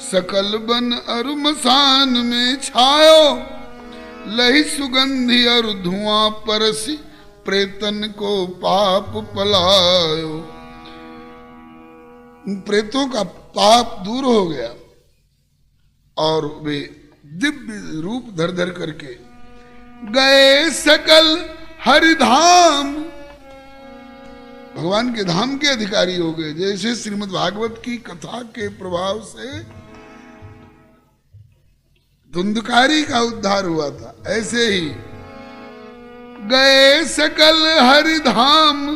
सकल बन अरु मसान में छायो। लही सुगंधि और धुआं परसी, प्रेतन को पाप पलायो। प्रेतों का पाप दूर हो गया और वे दिव्य रूप धर धर करके गए सकल हरिधाम, भगवान के धाम के अधिकारी हो गए। जैसे श्रीमद् भागवत की कथा के प्रभाव से धुंधकारी का उद्धार हुआ था, ऐसे ही गए सकल हरिधाम,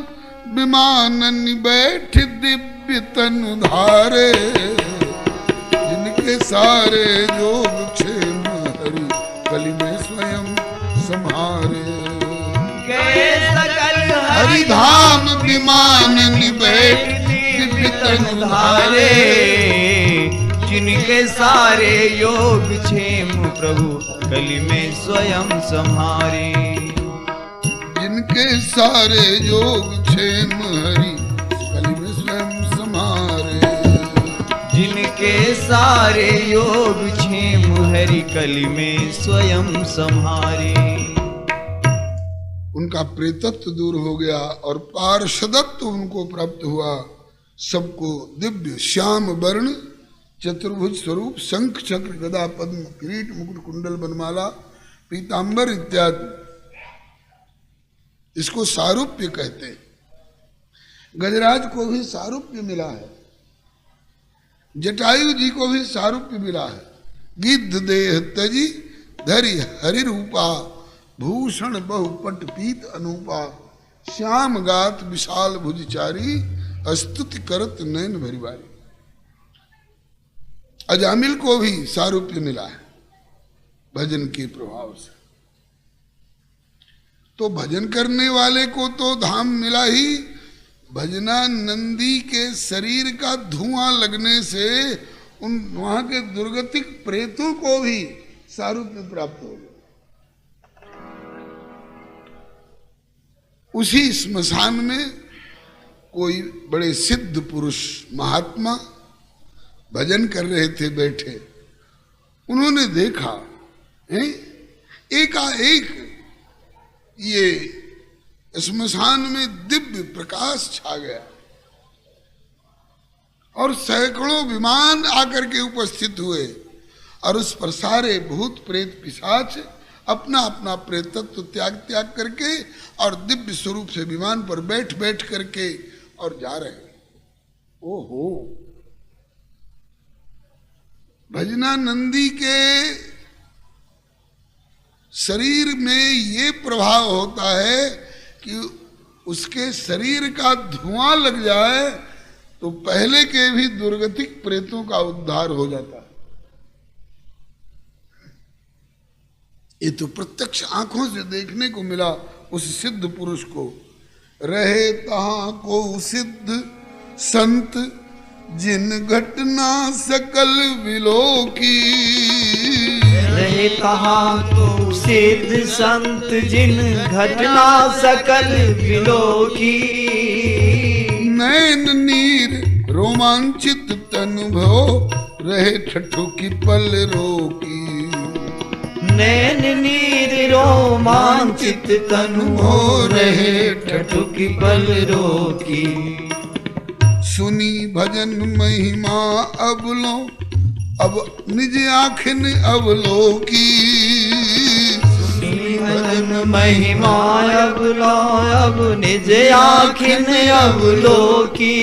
विमानन बैठ दिव्य तनु धारे। जिनके सारे योग क्षेम हरि कलि में स्वयं सम्हारे।
गए सकल
हरिधाम विमानन बैठ दिव्य तनु धारे।
जिनके सारे योग क्षेम प्रभु कलि में स्वयं सम्हारे।
जिनके सारे योग क्षेम हरि कलि में स्वयं सम्हारे।
जिनके सारे योग क्षेम हरि कलि में स्वयं सम्हारे।
उनका प्रेतत्व दूर हो गया और पार्षदत्व उनको प्राप्त हुआ। सबको दिव्य श्याम वर्ण चतुर्भुज स्वरूप, शंख चक्र गदा पद्म किरीट मुकुट कुंडल बनमाला पीतांबर इत्यादि, इसको सारूप्य कहते हैं। गजराज को भी सारूप्य मिला है, जटायु जी को भी सारूप्य मिला है। गिद्ध देह तजी धरि हरि रूपा, भूषण बहुपट पीत अनूपा, श्याम गात विशाल भुजचारी, स्तुति करत नयन भरिवारी। अजामिल को भी सारूप्य मिला है भजन के प्रभाव से। तो भजन करने वाले को तो धाम मिला ही, भजनानंदी के शरीर का धुआं लगने से उन वहां के दुर्गतिक प्रेतों को भी सारूप्य प्राप्त हो गया। उसी स्मशान में कोई बड़े सिद्ध पुरुष महात्मा भजन कर रहे थे बैठे, उन्होंने देखा एकाएक ये स्मशान में दिव्य प्रकाश छा गया और सैकड़ों विमान आकर के उपस्थित हुए और उस पर सारे भूत प्रेत पिशाच अपना अपना प्रेतत्व त्याग करके और दिव्य स्वरूप से विमान पर बैठ बैठ करके और जा रहे। ओहो, भजनानंदी के शरीर में ये प्रभाव होता है कि उसके शरीर का धुआं लग जाए तो पहले के भी दुर्गतिक प्रेतों का उद्धार हो जाता है। ये तो प्रत्यक्ष आंखों से देखने को मिला उस सिद्ध पुरुष को। रहे तहां को सिद्ध संत जिन घटना सकल विलोकी,
रहे तहां को सिद्ध संत जिन घटना सकल विलोकी,
नैन नीर रोमांचित तन भो रहे ठठुकी पल रोकी,
नैन नीर रोमांचित तनु हो रहे ठठुकी पल रोकी।
सुनी भजन महिमा अबलो अब निज आँखिन अवलोकी,
सुनी भजन महिमा अबलो अब निज आँखिन अवलोकी।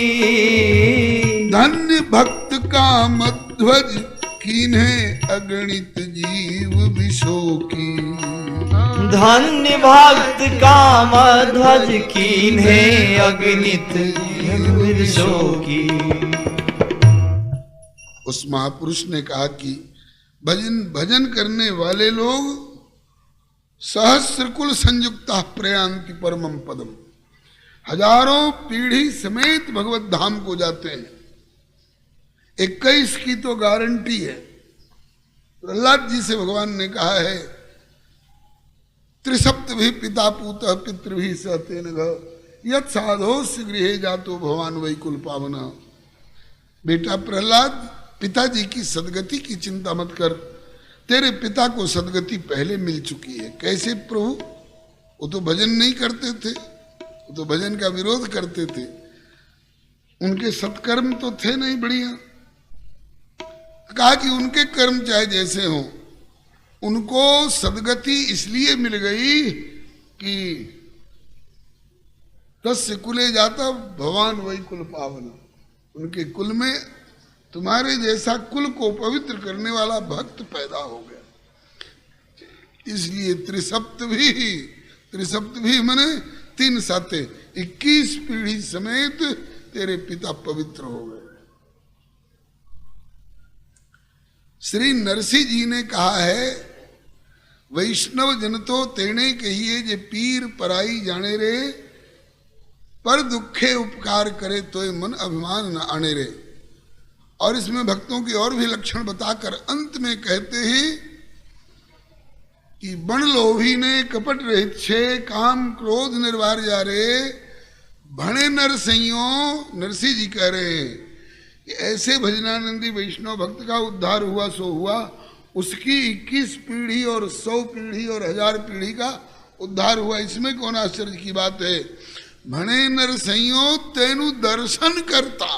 धन्य भक्त का मध्वज कीन्हे अगणित जीव विशोकी,
धन्य भक्त का मध्वज कीन्हे अगणित जीव विशोकी।
उस महापुरुष ने कहा कि भजन करने वाले लोग सहस्र कुल संयुक्ता प्रयांति परमम पदम, हजारों पीढ़ी समेत भगवत धाम को जाते हैं। 21 की तो गारंटी है। प्रहलाद जी से भगवान ने कहा है त्रिसप्त भी पिता पूत पितृ भी सहते न यत साधोस्य गृहे जातो भगवान वैकुल पावना। बेटा प्रहलाद, पिताजी की सदगति की चिंता मत कर, तेरे पिता को सदगति पहले मिल चुकी है। कैसे प्रभु? वो तो भजन नहीं करते थे, वो तो भजन का विरोध करते थे, उनके सत्कर्म तो थे नहीं बढ़िया। कहा कि उनके कर्म चाहे जैसे हों, उनको सदगति इसलिए मिल गई कि तस्य कुले जाता भगवान वही कुल पावन। उनके कुल में तुम्हारे जैसा कुल को पवित्र करने वाला भक्त पैदा हो गया। इसलिए त्रिसप्त भी मने 3 साते 21 पीढ़ी समेत तेरे पिता पवित्र हो गए। श्री नरसिंह जी ने कहा है वैष्णव जन तो तेने कहिए जे पीर पराई जाने रे, पर दुखे उपकार करे तो मन अभिमान न आने रे। और इसमें भक्तों की और भी लक्षण बताकर अंत में कहते हैं कि बण लोभी ने कपट रहित छे, काम क्रोध निर्वार जा रे, भणे नरसिंहो। नरसिंह जी कह रहे हैं कि ऐसे भजनानंदी वैष्णव भक्त का उद्धार हुआ सो हुआ, उसकी 21 पीढ़ी और 100 पीढ़ी और 1000 पीढ़ी का उद्धार हुआ। इसमें कौन आश्चर्य की बात है। भणे नरसिंहो तेनु दर्शन करता,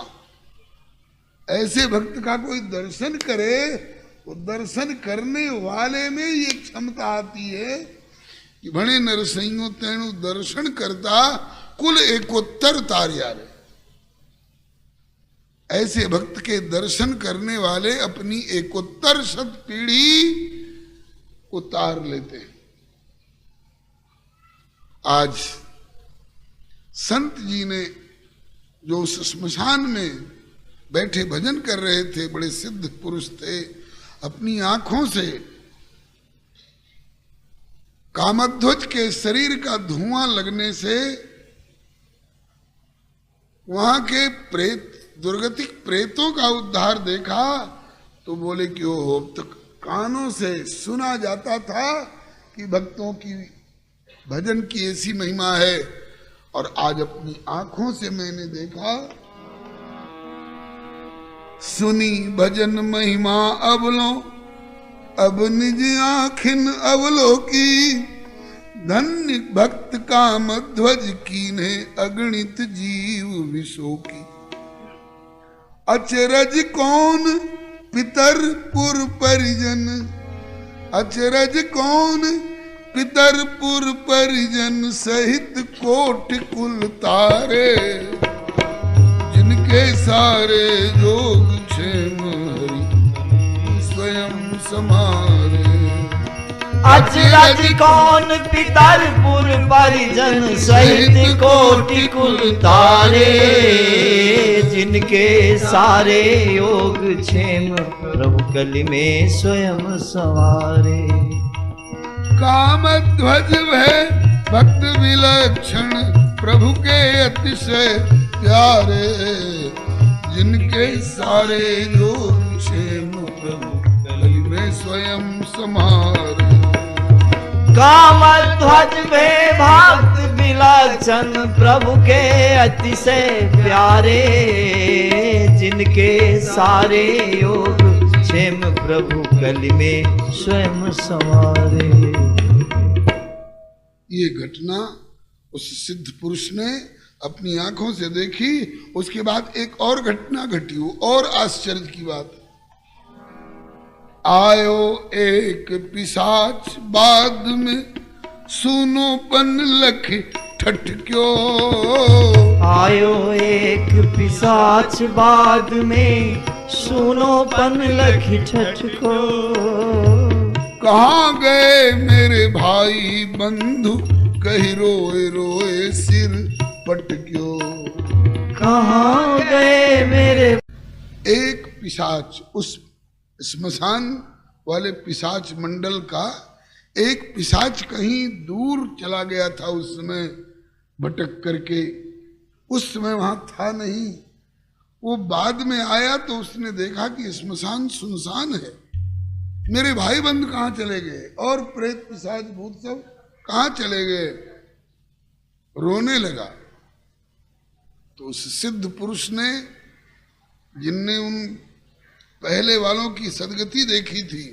ऐसे भक्त का कोई दर्शन करे, वो दर्शन करने वाले में ये क्षमता आती है कि भणे नरसिंह तेणु दर्शन करता कुल एकोत्तर तार्यारे। ऐसे भक्त के दर्शन करने वाले अपनी एकोत्तर शत पीढ़ी उतार लेते हैं। आज संत जी ने जो उस स्मशान में बैठे भजन कर रहे थे, बड़े सिद्ध पुरुष थे, अपनी आंखों से कामध्वज के शरीर का धुआं लगने से वहां के प्रेत, दुर्गतिक प्रेतों का उद्धार देखा तो बोले कि ओ, तो कानों से सुना जाता था कि भक्तों की भजन की ऐसी महिमा है, और आज अपनी आंखों से मैंने देखा। सुनी भजन महिमा अवलो, अब निज आँखिन अवलो की, धन्य भक्त कामध्वज कीन्हे अगणित जीव विशो की। अचरज कौन पितर पुर परिजन, अचरज कौन पितर पुर परिजन सहित कोट कुल तारे, जिनके सारे जोग क्षेम हरि स्वयं समारे।
अचरज कौन पितर पुर परिजन सहित कोटि कुल तारे, जिनके सारे योग क्षेम प्रभु कलि में स्वयं सवारे।
कामध्वज भय भक्त विलक्षण प्रभु के अतिशय प्यारे, जिनके सारे योग क्षेम प्रभु कलि में स्वयं समारे।
कामध्वज भय भक्त विलक्षण प्रभु के अतिशय प्यारे, जिनके सारे योग क्षेम प्रभु कलि में स्वयं संवारे।
ये घटना उस सिद्ध पुरुष ने अपनी आंखों से देखी। उसके बाद एक और घटना घटी, वो और आश्चर्य की बात। आयो एक पिशाच बाद में सुनोपन लख ठठक्यो,
आयो एक पिशाच बाद में सुनोपन लख ठठको।
कहाँ गए मेरे भाई बंधु कही रोए रोए सिर पटक्यो,
कहाँ गए मेरे।
एक पिशाच, उस स्मशान वाले पिशाच मंडल का एक पिशाच कहीं दूर चला गया था उस समय भटक करके। उस समय वहां था नहीं, वो बाद में आया तो उसने देखा कि स्मशान सुनसान है, मेरे भाई बंधु कहाँ चले गए, और प्रेत पिशाच भूत सब कहाँ चले गए। रोने लगा। तो उस सिद्ध पुरुष ने, जिनने उन पहले वालों की सदगति देखी थी,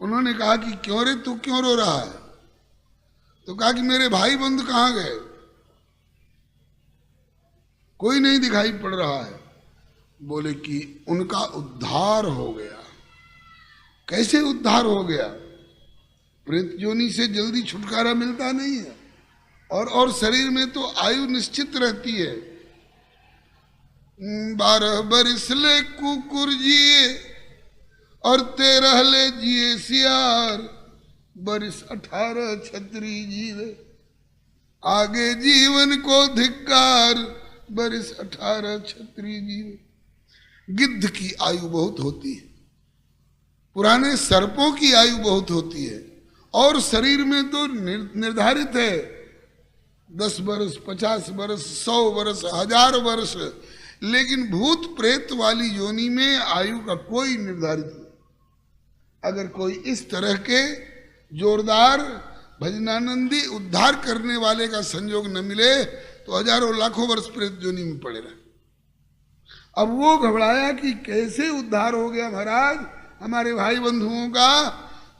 उन्होंने कहा कि क्यों रे तू क्यों रो रहा है। तो कहा कि मेरे भाई बंधु कहाँ गए, कोई नहीं दिखाई पड़ रहा है। बोले कि उनका उद्धार हो गया। कैसे उद्धार हो गया? प्रेत योनि से जल्दी छुटकारा मिलता नहीं है, और शरीर में तो आयु निश्चित रहती है। 12 बरिस ले कुकुर जिए और 13 ले जिए सियार, बरिस 18 छतरी जीवे, आगे जीवन को धिक्कार, बरिस 18 छतरी जीवे। गिद्ध की आयु बहुत होती है, पुराने सर्पों की आयु बहुत होती है, और शरीर में तो निर्धारित है 10 वर्ष, 50 वर्ष, 100 वर्ष, 1000 वर्ष, लेकिन भूत प्रेत वाली योनि में आयु का कोई निर्धारित नहीं। अगर कोई इस तरह के जोरदार भजनानंदी उद्धार करने वाले का संयोग न मिले तो हजारों लाखों वर्ष प्रेत योनि में पड़े रहे। अब वो घबराया कि कैसे उद्धार हो गया महाराज हमारे भाई बंधुओं का।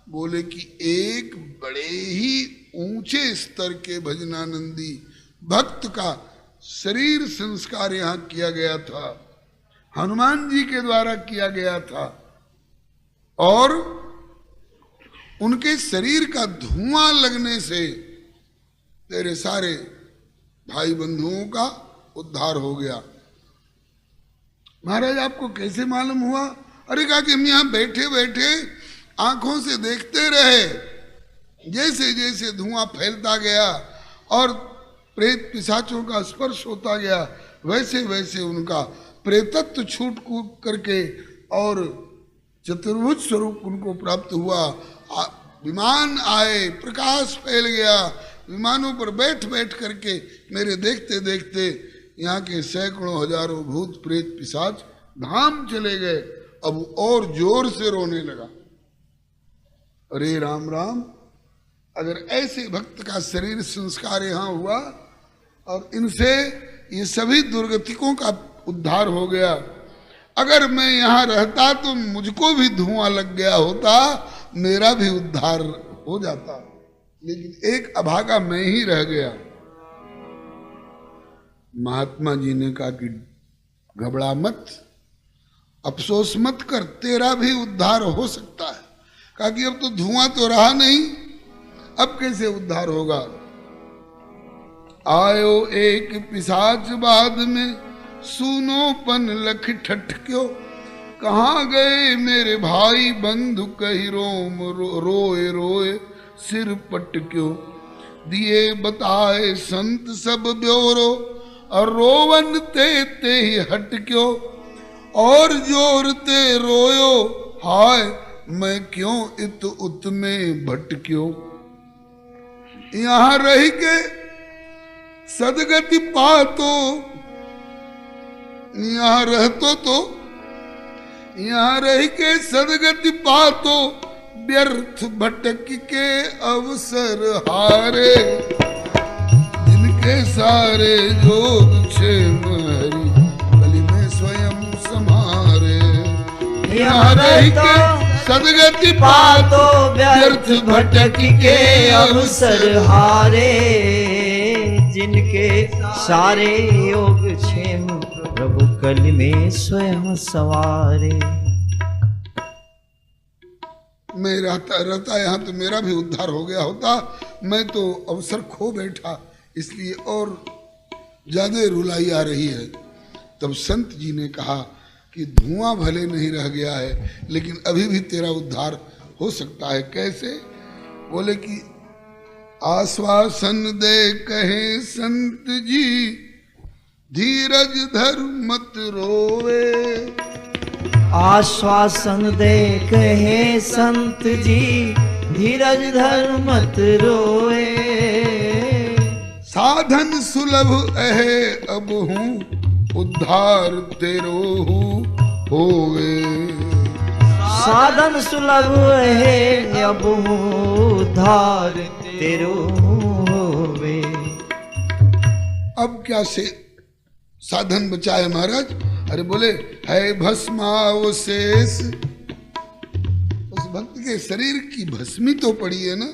बोले कि एक बड़े ही ऊंचे स्तर के भजनानंदी भक्त का शरीर संस्कार यहाँ किया गया था। हनुमान जी के द्वारा किया गया था और उनके शरीर का धुआं लगने से तेरे सारे भाई बंधुओं का उद्धार हो गया। महाराज आपको कैसे मालूम हुआ? अरे कहा कि हम यहां बैठे बैठे आंखों से देखते रहे, जैसे जैसे धुआं फैलता गया और प्रेत पिशाचों का स्पर्श होता गया, वैसे वैसे उनका प्रेतत्व छूट कूट करके और चतुर्भुज स्वरूप उनको प्राप्त हुआ। विमान आए, प्रकाश फैल गया, विमानों पर बैठ बैठ करके मेरे देखते देखते यहाँ के सैकड़ों हजारों भूत प्रेत पिशाच धाम चले गए। अब और जोर से रोने लगा, अरे राम राम, अगर ऐसे भक्त का शरीर संस्कार यहाँ हुआ और इनसे ये सभी दुर्गतिकों का उद्धार हो गया, अगर मैं यहाँ रहता तो मुझको भी धुआं लग गया होता, मेरा भी उद्धार हो जाता, लेकिन एक अभागा मैं ही रह गया। महात्मा जी ने कहा कि घबरा मत, अफसोस मत कर, तेरा भी उद्धार हो सकता है। कहा कि अब तो धुआं तो रहा नहीं, अब कैसे उद्धार होगा? आयो एक पिशाच बाद में, सुनोपन लख ठठ क्यों, कहाँ गए मेरे भाई बंधु, कही रोम रोए रोए सिर पट क्यों, दिए बताए संत सब ब्योरो, और रोवन ते ही हट क्यों, और जोर ते रोयो हाय, मैं क्यों इत उत में भट क्यों। यहाँ रह के सदगति पातो, यहाँ रहतो तो यहाँ रह के सदगति पातो, व्यर्थ भटक के अवसर हारे, जिनके सारे जोग क्षेम हरि, कलि में स्वयं समारे। यहाँ रह के सदगति पातो,
व्यर्थ भटक के अवसर हारे, जिनके सारे योग क्षेम प्रभु कलि में स्वयं सवारे।
मैं रहता यहाँ तो मेरा भी उद्धार हो गया होता, मैं तो अवसर खो बैठा, इसलिए और ज्यादा रुलाई आ रही है। तब संत जी ने कहा कि धुआं भले नहीं रह गया है, लेकिन अभी भी तेरा उद्धार हो सकता है। कैसे? बोले कि आश्वासन दे कहे संत जी, धीरज धर मत रोवे।
आश्वासन दे कहे संत जी, धीरज धर मत रोए।
साधन सुलभ अहे अब हूँ, उद्धार तेरो होवे।
साधन सुलभ है अब उद्धार तेरो होवे।
अब क्या से साधन बचा है महाराज? अरे बोले है भस्मावशेष, उस भक्त के शरीर की भस्मी तो पड़ी है ना।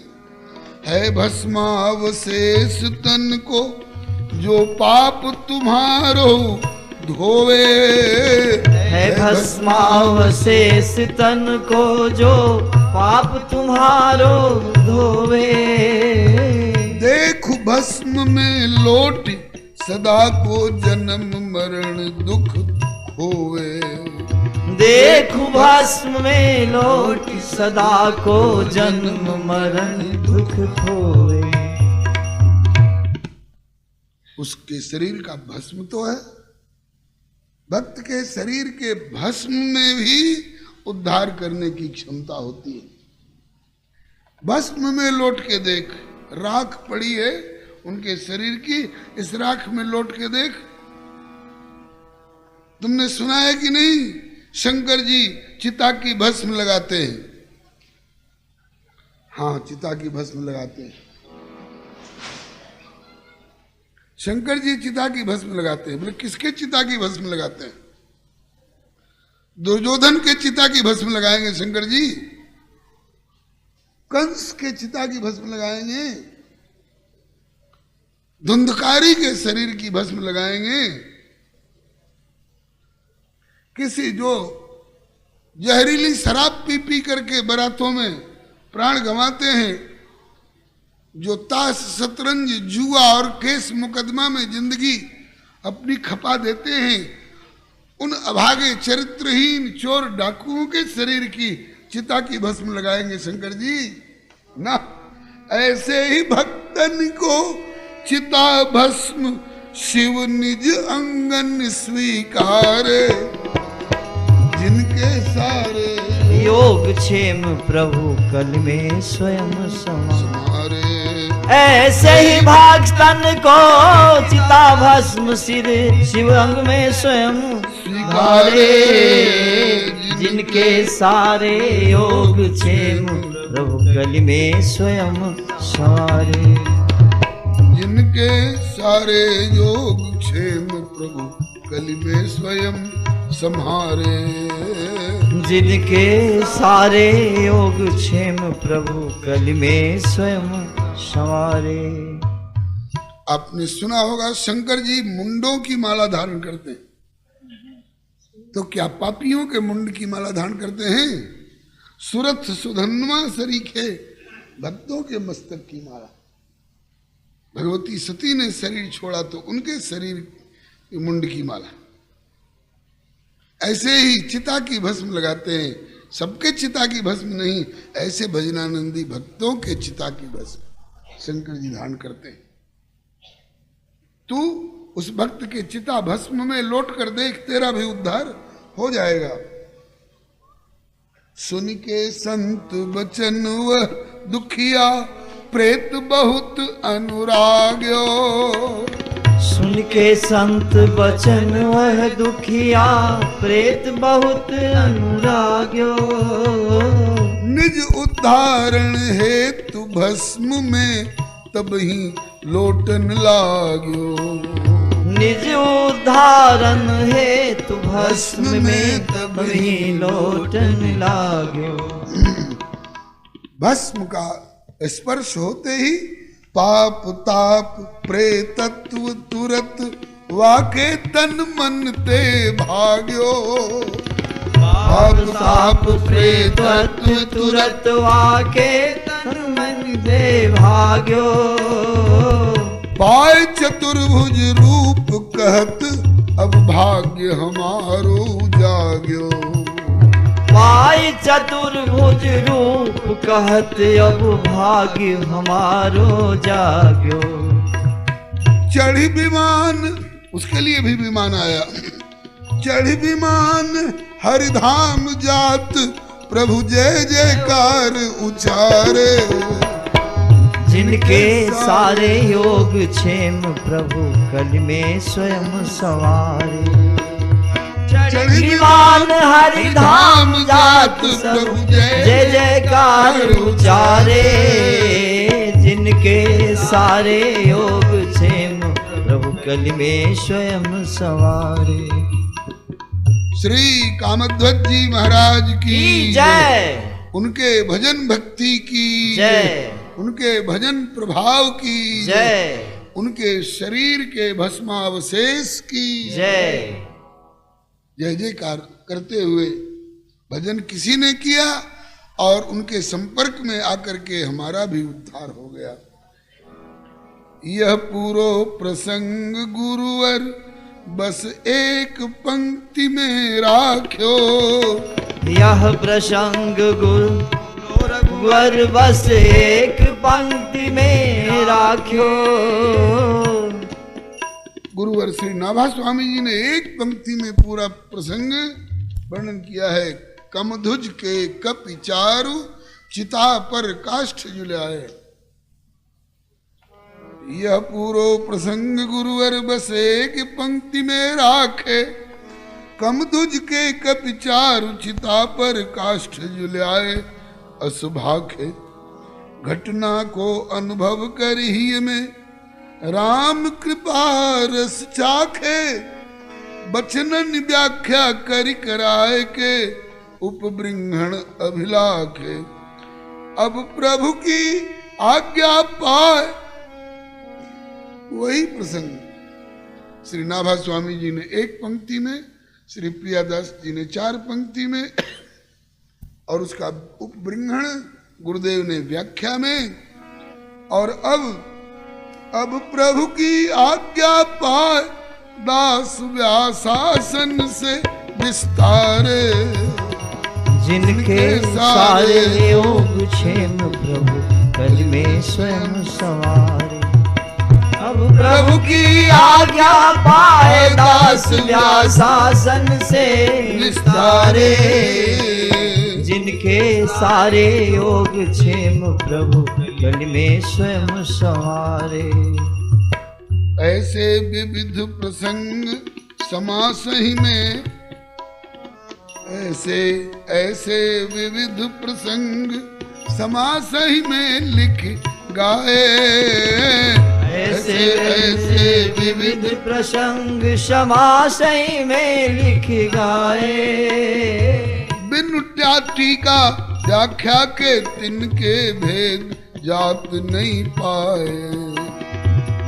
है भस्मावशेष तन को, जो पाप तुम्हारो धोवे।
है भस्मावशेष तन को, जो पाप तुम्हारो धोवे।
देख भस्म में लोट, सदा को जन्म मरण दुख होवे।
देख भस्म में लोट, सदा को जन्म मरण दुख होवे।
उसके शरीर का भस्म तो है, भक्त के शरीर के भस्म में भी उद्धार करने की क्षमता होती है। भस्म में लौट के देख, राख पड़ी है उनके शरीर की, इस राख में लौट के देख। तुमने सुना है कि नहीं, शंकर जी चिता की भस्म लगाते हैं। हाँ, चिता की भस्म लगाते हैं। शंकर जी चिता की भस्म लगाते हैं। बोले किसके चिता की भस्म लगाते हैं? दुर्योधन के चिता की भस्म लगाएंगे शंकर जी, कंस के चिता की भस्म लगाएंगे, धुंधकारी के शरीर की भस्म लगाएंगे। किसी जो जहरीली शराब पी पी करके बारातों में प्राण गंवाते हैं, जो ताश शतरंज जुआ और केस मुकदमा में जिंदगी अपनी खपा देते हैं, उन अभागे चरित्रहीन चोर डाकुओं के शरीर की चिता की भस्म लगाएंगे शंकर जी ना। ऐसे ही भक्तन को चिता भस्म शिव निज अंगन स्वीकारे, जिनके सारे
योग क्षेम प्रभु कल में स्वयं समारे। ऐसे ही भक्तन को चिता भस्म सिर शिव अंग में स्वयं स्वीकारे, जिनके सारे योग क्षेम प्रभु कल में स्वयं सवारे।
जिनके सारे योग क्षेम प्रभु कल में स्वयं संहारे।
जिनके सारे योग क्षेम प्रभु कल में स्वयं संवारे।
आपने सुना होगा शंकर जी मुंडों की माला धारण करते हैं, तो क्या पापियों के मुंड की माला धारण करते हैं? सुरथ सुधन्वा सरीखे भक्तों के मस्तक की माला। भगवती सती ने शरीर छोड़ा तो उनके शरीर की मुंड की माला। ऐसे ही चिता की भस्म लगाते हैं, सबके चिता की भस्म नहीं, ऐसे भजनानंदी भक्तों के चिता की भस्म शंकर जी धारण करते हैं। तू उस भक्त के चिता भस्म में लौट कर देख, तेरा भी उद्धार हो जाएगा। सुन के संत बचन वह दुखिया प्रेत बहुत अनुराग्यो।
सुन के संत बचन वह दुखिया प्रेत बहुत अनुराग्यो।
निज उद्धारण हेतु भस्म में तब ही लोटन लाग्यो।
निज उद्धारण हेतु भस्म में तब ही लोटन लाग्यो।
भस्म का स्पर्श होते ही पाप ताप प्रेतत्व तुरत वाके तन मन ते भाग्यो।
पाप ताप प्रेतत्व तुरत वाके तन मन ते भाग्यो।
पाय चतुर्भुज रूप कहत अब भाग्य हमारो जाग्यो।
पाय चतुर्भुज रूप कहत अब भाग्य हमारो जाग्यो।
चढ़ी विमान, उसके लिए भी विमान आया। चढ़ी विमान हरिधाम जात प्रभु जय जयकार उचारे।
जिनके सारे योग क्षेम प्रभु कल में स्वयं सवारे। विमान हरिधाम जात प्रभु जय जयकार उचारे। जिनके सारे योग क्षेम प्रभु कल में स्वयं सवारे।
श्री कामध्वज जी महाराज की
जय।
उनके भजन भक्ति की
जय।
उनके भजन प्रभाव की
जय।
उनके शरीर के भस्मावशेष की
जय।
जय जयकार करते हुए भजन किसी ने किया और उनके संपर्क में आकर के हमारा भी उद्धार हो गया। यह पूरो प्रसंग गुरुवर बस एक पंक्ति में राख्यो।
यह प्रसंग गुरुवर बस एक पंक्ति में राख्यो।
गुरुवर श्री नाभा स्वामी जी ने एक पंक्ति में पूरा प्रसंग वर्णन किया है। कमधुज के कपि चारु चिता पर काष्ठ जुलाए। यह पूरो प्रसंग गुरुवर बस एक पंक्ति में राखे। कमधुज के कपि चारु चिता पर काष्ठ जुलाए। असुभाखे घटना को अनुभव कर ही में राम कृपा रस चाखे। बचनन व्याख्या करि कराए के उपबृंहण अभिलाखे। अब प्रभु की आज्ञा पाए। वही प्रसंग श्री नाभा स्वामी जी ने एक पंक्ति में श्री प्रियादास जी ने 4 पंक्ति में और उसका उपबृंहण गुरुदेव ने व्याख्या में। और अब प्रभु की आज्ञा पाए दास व्यासासन से विस्तारे,
जिनके सारे योग क्षेम प्रभु कल में स्वयं सवारे। अब प्रभु की आज्ञा पाए दास व्यासासन से विस्तारे, जिनके सारे योग क्षेम प्रभु कल में स्वयं सवारे।
ऐसे विविध प्रसंग समास ही में, ऐसे विविध प्रसंग समास ही में लिख गाए।
ऐसे विविध प्रसंग समास ही में लिख गाए।
बिनु टीका व्याख्या के तिनके भेद जात नहीं पाए।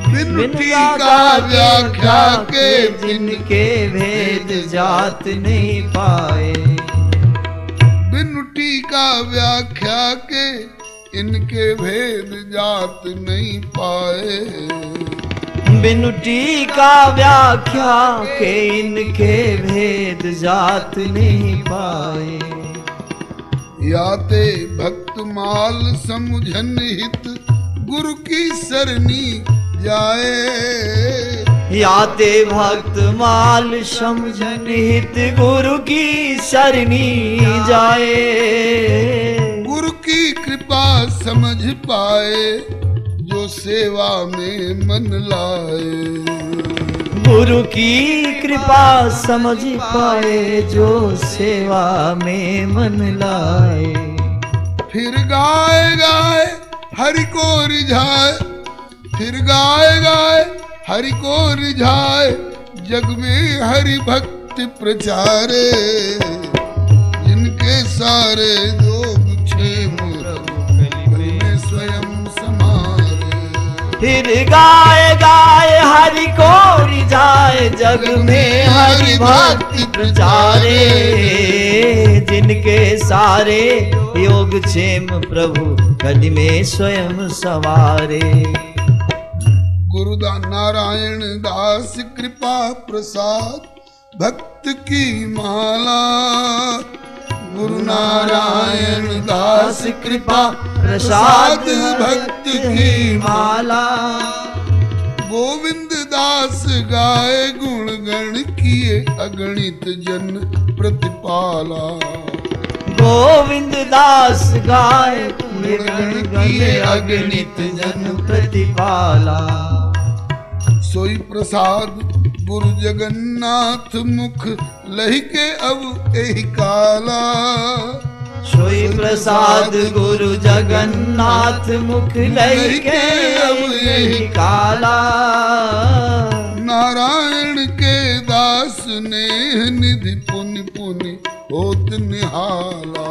बिनु टीका व्याख्या के
जिनके भेद जात नहीं पाए।
बिनु टीका व्याख्या के इनके भेद जात नहीं पाए।
बिनु टीका व्याख्या के इनके भेद जात नहीं पाए।
याते भक्त माल समुझन हित गुरु की सरनी जाए।
याते भक्त माल समझन हित गुरु की सरनी जाए।
गुरु की कृपा समझ पाए जो सेवा में मन लाए।
गुरु की कृपा समझ पाए जो सेवा में मन लाए।
फिर गाए गाए हरि को रिझाए, फिर गाए गाए हरि को रिझाए। जग में हरि भक्ति प्रचारे, जिनके सारे योग क्षेम में स्वयं समारे।
फिर गाए गाए हरि को रिझाए, जग में हरि भक्ति प्रचारे। जिनके सारे योग क्षेम प्रभु कल में स्वयं सवारे।
गुरुदा नारायण दास कृपा प्रसाद भक्त की माला। गुरु नारायण दास कृपा प्रसाद भक्त की माला। गोविंद दास गाए गुण गण किए अगणित जन प्रतिपाला।
गोविंद दास गाए गुण गण किए अगणित जन प्रतिपाला।
सोई प्रसाद गुरु जगन्नाथ मुख लहि के अब एहि काला।
सोई प्रसाद गुरु जगन्नाथ मुख लहि के अब एहि काला।
नारायण के दास नेह निधि पुनि पुनि होत निहाला।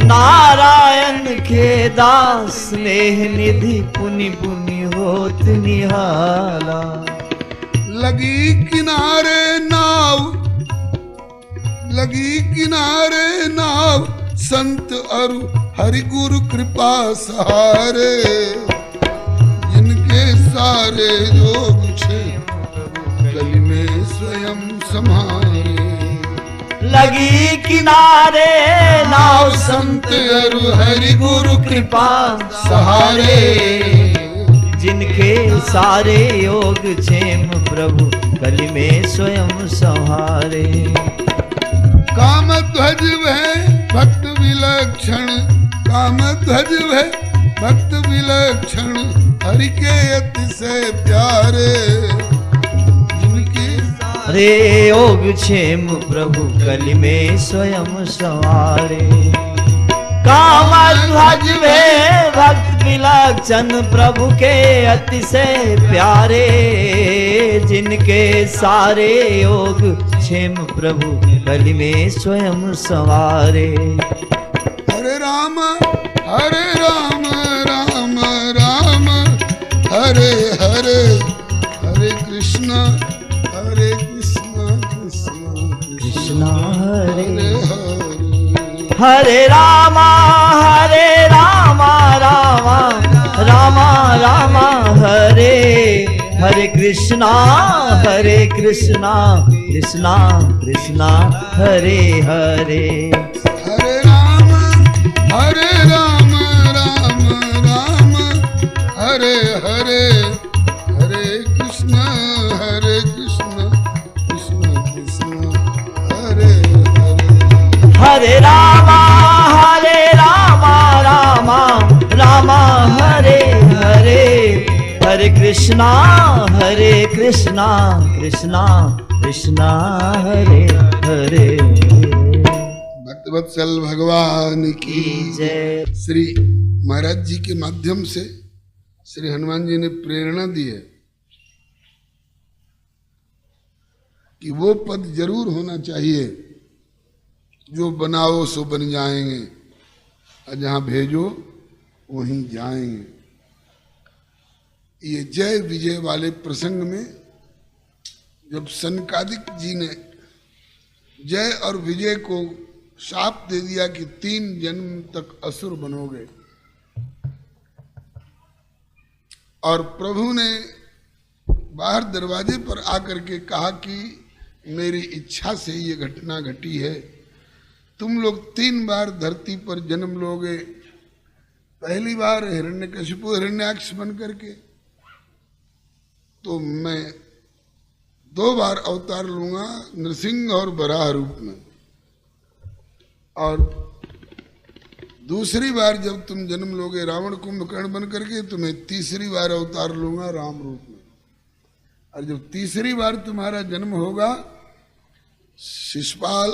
नारायण के दास नेह निधि पुनि पुनि होत निहाला।
लगी किनारे नाव, लगी किनारे नाव संत अरु हरि गुरु कृपा सहारे। जिनके सारे योग क्षेम कल में स्वयं समारे।
लगी किनारे नाव संत
अरु हरि गुरु
कृपा सहारे। जिनके सारे योग क्षेम प्रभु कल में स्वयं सहारे।
काम ध्वज वह भक्त विलक्षण, काम ध्वज वह भक्त विलक्षण हरि के अतिशय प्यारे।
रे योग क्षेम प्रभु कल में स्वयं सवारे। काम ध्वज में भक्त विलक्षण प्रभु के अतिशय प्यारे। जिनके सारे योग क्षेम प्रभु कल में स्वयं सवारे।
हरे राम राम राम हरे हरे, हरे कृष्ण कृष्ण
हरे रामा रामा रामा रामा हरे हरे कृष्णा कृष्णा कृष्णा हरे हरे
हरे राम राम राम हरे हरे हरे कृष्ण कृष्ण कृष्ण हरे हरे
हरे रामा रामा हरे हरे हरे कृष्णा कृष्णा कृष्णा हरे हरे
भक्तवत्सल भगवान की
जय।
श्री महाराज जी के माध्यम से श्री हनुमान जी ने प्रेरणा दी है कि वो पद जरूर होना चाहिए जो बनाओ सो बन जाएंगे और जहां भेजो वहीं जाएंगे। ये जय विजय वाले प्रसंग में जब सनकादिक जी ने जय और विजय को शाप दे दिया कि 3 जन्म तक असुर बनोगे, और प्रभु ने बाहर दरवाजे पर आकर के कहा कि मेरी इच्छा से ये घटना घटी है, तुम लोग 3 बार धरती पर जन्म लोगे। पहली बार हिरण्यकशिपु हिरण्याक्ष बन करके, तो मैं 2 बार अवतार लूंगा नृसिंह और बराह रूप में, और दूसरी बार जब तुम जन्म लोगे रावण कुंभकर्ण बन करके, तो मैं 3री बार अवतार लूंगा राम रूप में, और जब 3री बार तुम्हारा जन्म होगा शिशुपाल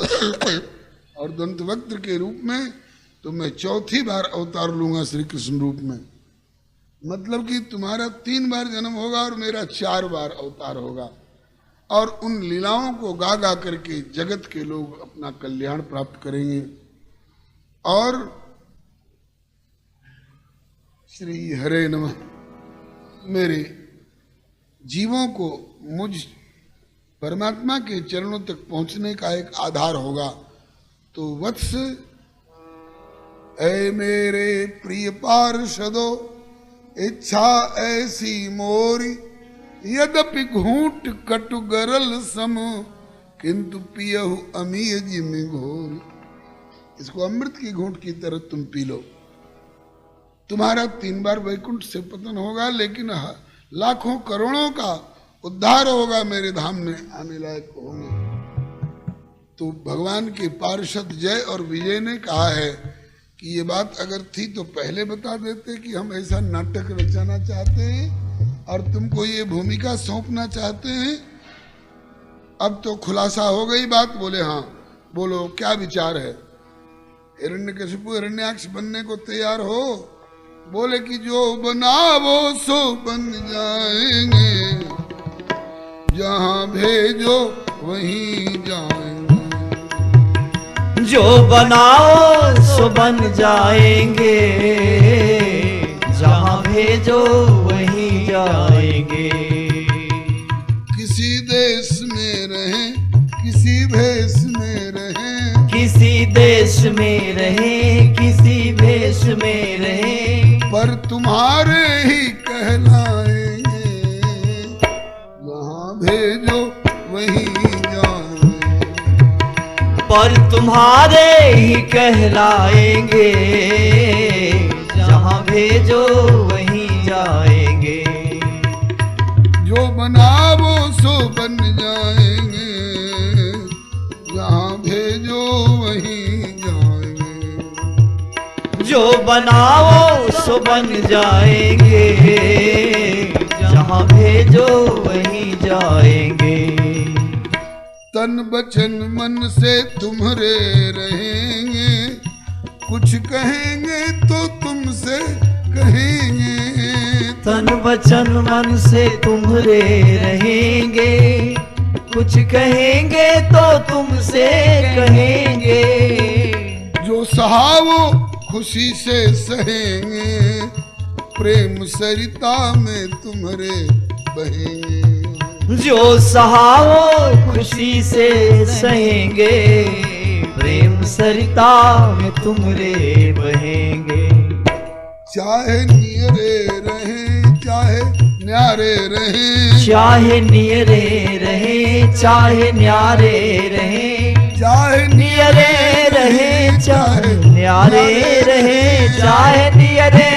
और दंतवक्त्र के रूप में, तो मैं 4थी बार अवतार लूंगा श्री कृष्ण रूप में। मतलब कि तुम्हारा 3 बार जन्म होगा और मेरा 4 बार अवतार होगा, और उन लीलाओं को गा गा करके जगत के लोग अपना कल्याण प्राप्त करेंगे। और श्री हरे नमः मेरे जीवों को मुझ परमात्मा के चरणों तक पहुंचने का एक आधार होगा। तो वत्स ऐ मेरे प्रिय पार्षदो, इच्छा ऐसी मोरी, यद्यपि घूंट कटु गरल सम, किंतु पियहु अमीय जिमि घोरी। इसको अमृत की घूंट की तरह तुम पी लो। तुम्हारा 3 बार वैकुंठ से पतन होगा, लेकिन लाखों करोड़ों का उद्धार होगा, मेरे धाम में आने लायक होंगे। तो भगवान के पार्षद जय और विजय ने कहा है कि ये बात अगर थी तो पहले बता देते कि हम ऐसा नाटक रचाना चाहते हैं और तुमको ये भूमिका सौंपना चाहते हैं। अब तो खुलासा हो गई बात। बोले हाँ, बोलो क्या विचार है? हिरण्यकशिपु हिरण्याक्ष बनने को तैयार हो? बोले कि जो बनावो सो बन जाएंगे, जहां भेजो वहीं जाएंगे।
जो बनाओ सो बन जाएंगे, जहां भेजो वहीं जाएंगे।
किसी देश में रहें, किसी भेष में रहें,
किसी देश में रहें, किसी भेष में रहें,
पर तुम्हारे ही कहलाएंगे, जहां भेजो वहीं जाएंगे।
पर तुम्हारे ही कहलाएंगे, जहां भेजो वहीं जाएंगे।
जो बनावो सो बन जाएंगे, जहां भेजो वहीं जाएंगे।
जो बनाओ सो बन जाएंगे, जहां भेजो वहीं जाएंगे।
तन बचन मन से तुम्हारे रहेंगे, कुछ कहेंगे तो तुमसे कहेंगे।
तन वचन मन से तुम्हारे रहेंगे, कुछ कहेंगे तो तुमसे कहेंगे।
जो सहावो खुशी से सहेंगे, प्रेम सरिता में तुम्हारे बहेंगे।
जो सहाओ खुशी से सहेंगे, प्रेम सरिता में तुमरे बहेंगे।
चाहे नियरे रहे चाहे न्यारे रहे,
चाहे नियरे रहे चाहे न्यारे रहे,
चाहे
नियरे रहे चाहे न्यारे रहे, चाहे नियरे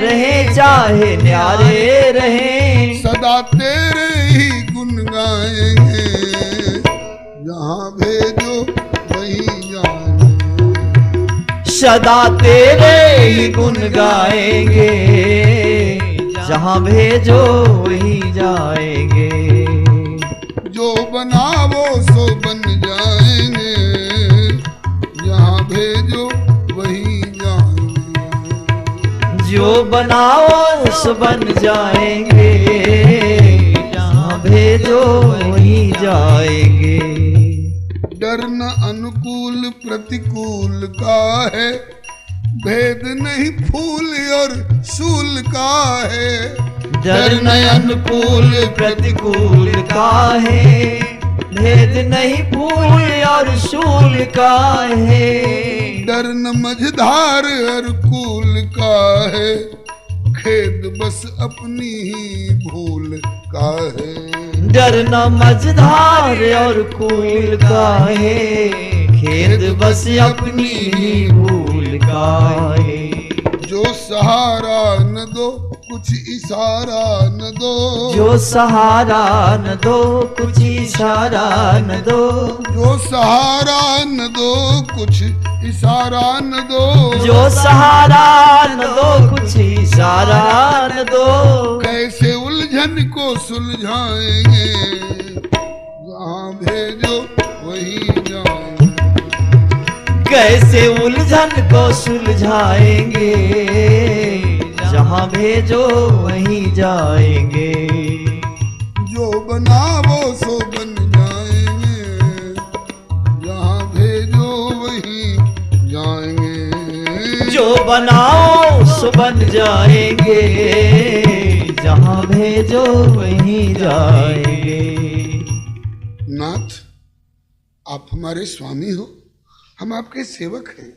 रहे चाहे न्यारे रहे,
सदा तेरे ही गुण गाएंगे, जहाँ भेजो वहीं जाएंगे।
सदा तेरे ही गुण गाएंगे, जहाँ भेजो वहीं जाएंगे।
जो बनावो सो बन जाएंगे, जहाँ भेजो वहीं जाएंगे।
जो बनाओ सो बन जाएंगे, जहाँ भेजो वहीं जाएंगे।
डर न अनुकूल प्रतिकूल का है, भेद नहीं फूल और सूल का है।
डर न अनुकूल प्रतिकूल का है, भेद नहीं फूल और सूल का है।
डर न मझधार और कूल का है, खेद बस अपनी ही भूल का है।
डर न मझधार और कूल का है, खेद बस अपनी ही भूल का है।
जो सहारा न दो कुछ इशारा न दो,
जो सहारा न दो कुछ इशारा न दो,
जो सहारा न दो कुछ इशारा न दो,
जो सहारा न दो कुछ इशारा न दो।
कैसे उलझन को सुलझाएंगे, जहाँ भेजो वहीं जाएंगे।
कैसे उलझन को सुलझाएंगे, जहाँ भेजो वहीं जाएंगे।
जो बनावो सो बन जाएंगे, जहाँ भेजो वहीं जाएंगे।
जो बनाओ सो बन जाएंगे, जहाँ भेजो वहीं जाएंगे।
नाथ, आप हमारे स्वामी हो, हम आपके सेवक हैं।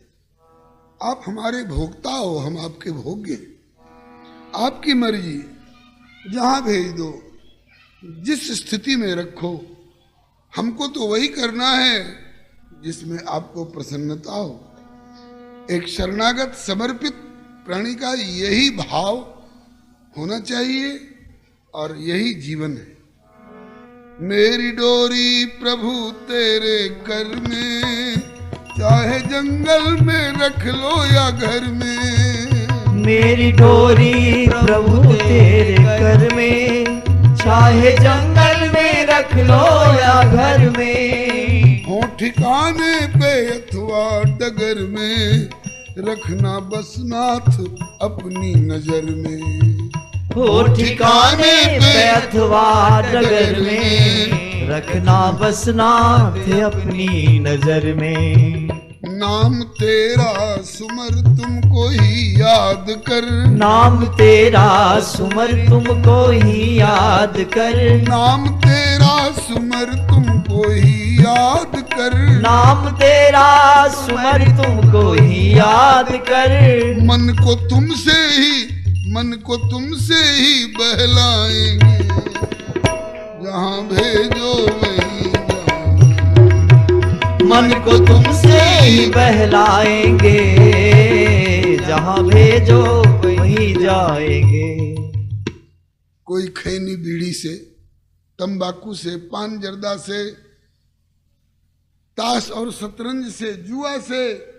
आप हमारे भोक्ता हो, हम आपके भोग्य हैं। आपकी मर्जी, जहाँ भेज दो, जिस स्थिति में रखो, हमको तो वही करना है जिसमें आपको प्रसन्नता हो। एक शरणागत समर्पित प्राणी का यही भाव होना चाहिए और यही जीवन है। मेरी डोरी प्रभु तेरे कर में, चाहे जंगल में रख लो या घर में।
मेरी डोरी प्रभु तेरे कर में, चाहे जंगल में रख लो या घर में।
हो ठिकाने पे अथवा डगर में, रखना बस नाथ अपनी नजर में।
हो ठिकाने पे अथवा डगर में, रखना बस नाथ अपनी नजर में।
नाम तेरा सुमर तुमको ही याद कर,
नाम तेरा सुमर तुमको ही याद कर,
नाम तेरा सुमर तुमको ही याद कर,
नाम तेरा सुमर तुमको ही याद कर।
मन को तुमसे ही बहलाएंगे, जहाँ भेजो वहीं जाएंगे।
मन को तुमसे ही बहलाएंगे, जहाँ भेजो वहीं जाएंगे।
कोई खैनी बीड़ी से, तंबाकू से, पान जर्दा से, ताश और शतरंज से, जुआ से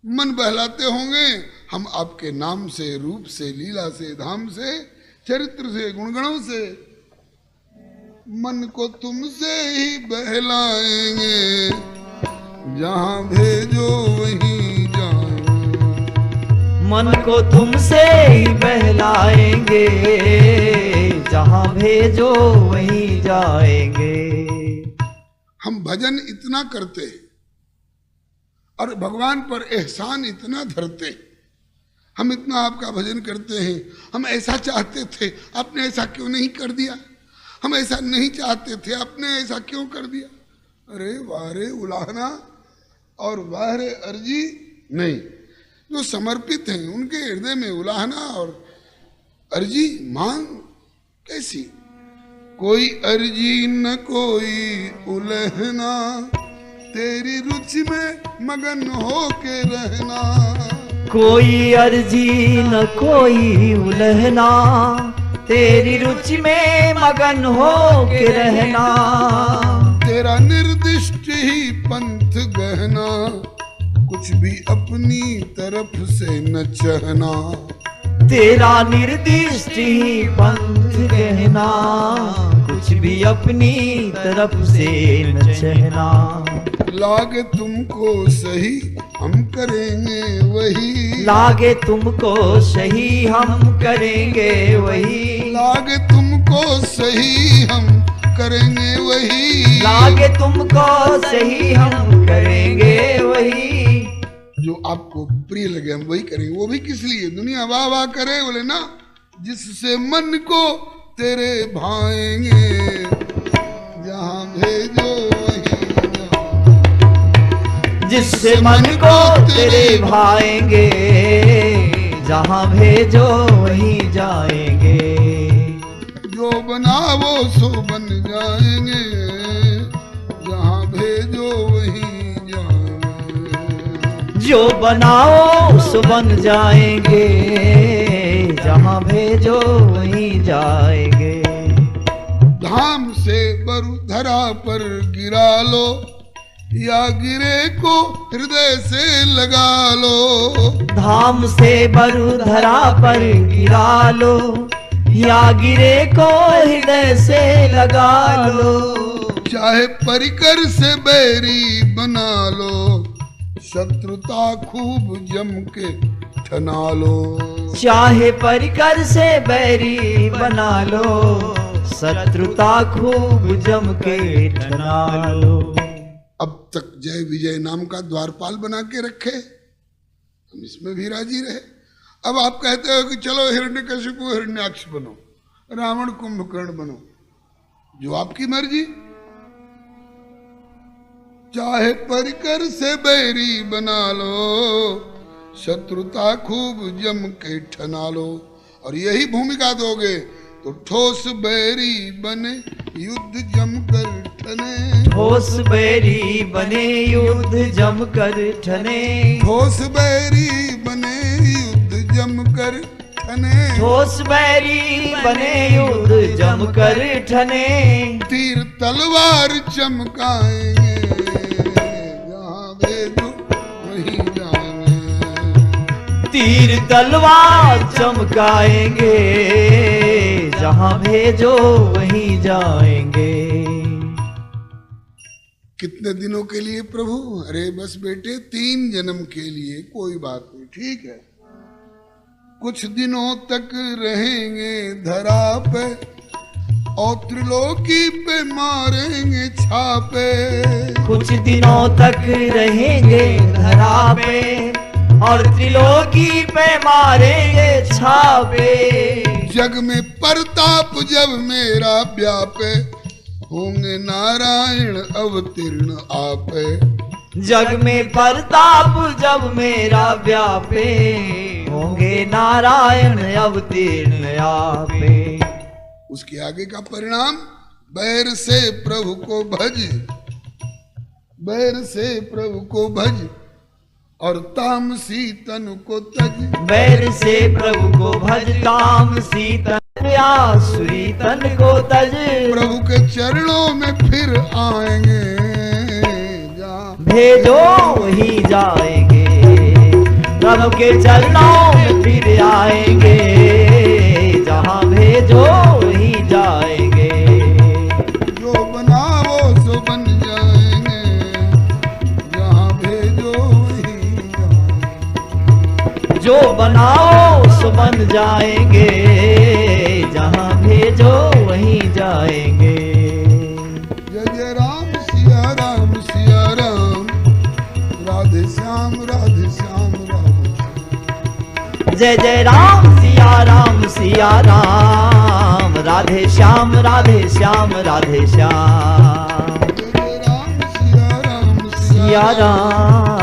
मन बहलाते होंगे। हम आपके नाम से, रूप से, लीला से, धाम से, चरित्र से, गुणगणों से मन को तुमसे ही बहलाएंगे, जहाँ भेजो वहीं जाएंगे।
मन को तुमसे ही बहलाएंगे, जहाँ भेजो वहीं जाएंगे।
हम भजन इतना करते हैं और भगवान पर एहसान इतना धरते हैं। हम इतना आपका भजन करते हैं, हम ऐसा चाहते थे, आपने ऐसा क्यों नहीं कर दिया। हम ऐसा नहीं चाहते थे, आपने ऐसा क्यों कर दिया। अरे वारे उलाहना, और बाहर अर्जी नहीं। जो समर्पित हैं उनके हृदय में उलाहना और अर्जी मांग कैसी? कोई अर्जी न कोई उलहना, तेरी रुचि में मगन हो के रहना।
कोई अर्जी न कोई उलहना, तेरी रुचि में मगन हो के रहना।
तेरा निर्दिष्ट ही पंथ गहना, कुछ भी अपनी तरफ से न चाहना।
तेरा निर्दिष्ट ही पंथ कहना, कुछ भी अपनी तरफ से न चाहना।
लागे तुमको सही हम करेंगे वही,
लागे तुमको सही हम करेंगे वही।
लागे तुमको सही हम करेंगे वही,
लागे तुमको सही हम करेंगे वही।
जो आपको प्रिय लगे हम वही करेंगे। वो भी किस लिए? दुनिया वाह वाह करे बोले ना, जिससे मन को तेरे भाएंगे, जहाँ भेजो वही जाएंगे।
जिससे मन को तेरे भाएंगे, जहाँ भेजो वही जाएंगे।
जो बनावो सो बन जाएंगे, जहाँ भेजो वही जाएंगे।
जो बनाओ सो बन जाएंगे, जहाँ भेजो वही जाएंगे।
धाम से बरु धरा पर गिरा लो, या गिरे को हृदय से लगा लो।
धाम से बरु धरा पर गिरा लो, या गिरे को हृदय से लगा लो।
चाहे परिकर से बैरी बना लो, शत्रुता खूब जम के ठना लो।
चाहे परिकर से बैरी बना लो, शत्रुता खूब जम के ठना लो।
अब तक जय विजय नाम का द्वारपाल बना के रखे, हम इसमें भी राजी रहे। अब आप कहते हो कि चलो हिरण्यकशिपु हिरण्याक्ष बनो, रावण कुंभकर्ण बनो, जो आपकी मर्जी। चाहे परिकर से बैरी बना लो, शत्रुता खूब जम के ठना लो। और यही भूमिका दोगे तो ठोस बैरी बने युद्ध जमकर ठने।
ठोस बैरी बने युद्ध जमकर ठने।
ठोस बैरी बने युद्ध जमकर ठने।
ठोस बैरी बने युद्ध जमकर ठने।
तीर तलवार चमकाएंगे, जहाँ भेजो वहीं जाएंगे।
तीर तलवार चमकाएंगे, जहाँ भेजो वहीं जाएंगे।
कितने दिनों के लिए प्रभु? अरे बस बेटे 3 जन्म के लिए, कोई बात नहीं, ठीक है। कुछ दिनों तक रहेंगे धरा पे, और त्रिलोकी पे मारेंगे छापे।
कुछ दिनों तक रहेंगे धरा पे, और त्रिलोकी पे मारेंगे छापे।
जग में परताप जब मेरा व्यापे, होंगे नारायण अवतीर्ण आपे।
जग में परताप जब मेरा व्यापे, होंगे नारायण अवतीर्ण आपे।
उसके आगे का परिणाम, बैर से प्रभु को भज, बैर से प्रभु को भज, और तामसी तन को तज।
बैर से प्रभु को भज, तामसी तन आसुरी तन को तज।
प्रभु के चरणों में फिर आएंगे,
भेजो वही जाएंगे। प्रभु के चरणों में फिर आएंगे, जहाँ भेजो वही जाएंगे।
जो बनाओ सो बन जाएंगे, जहाँ भेजो वही जाएंगे।
जो बनाओ सो बन जाएंगे, जहाँ भेजो वही जाएंगे।
जय जय राम सिया राम सिया राम, राधे श्याम राधे श्याम राधे श्याम।
जय जय राम सिया राम सिया राम, राधे श्याम राधे श्याम राधे श्याम।
जय जय राम सिया राम
सिया राम।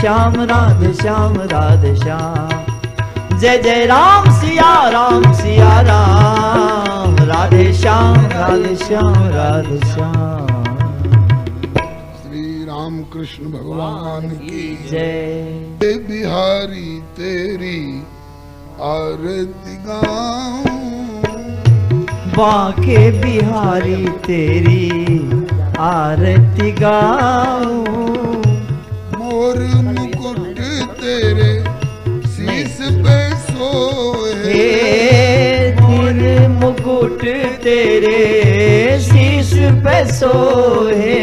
श्याम राधे श्याम राधे श्याम। जय जय राम सिया राम सिया राम, राधे श्याम राधे श्याम राधे श्याम।
श्री राम कृष्ण भगवान की
जय।
हे बिहारी तेरी आरती गाऊं,
बांके बिहारी तेरी आरती गाऊं।
मोर मुकुट तेरे शीस पे सोए,
मोर मुकुट तेरे शीस पे सोहे।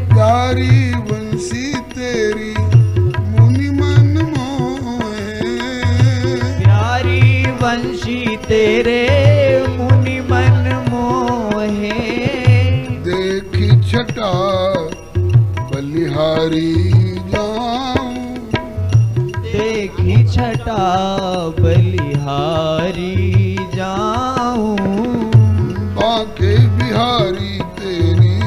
प्यारी बंसी तेरी मुनि मन मोहे,
प्यारी वंशी तेरे मुनि मन मोहे।
देखी छटा बलिहारी जाऊं,
देखी छटा बलिहारी जाऊं।
बांके बिहारी तेरी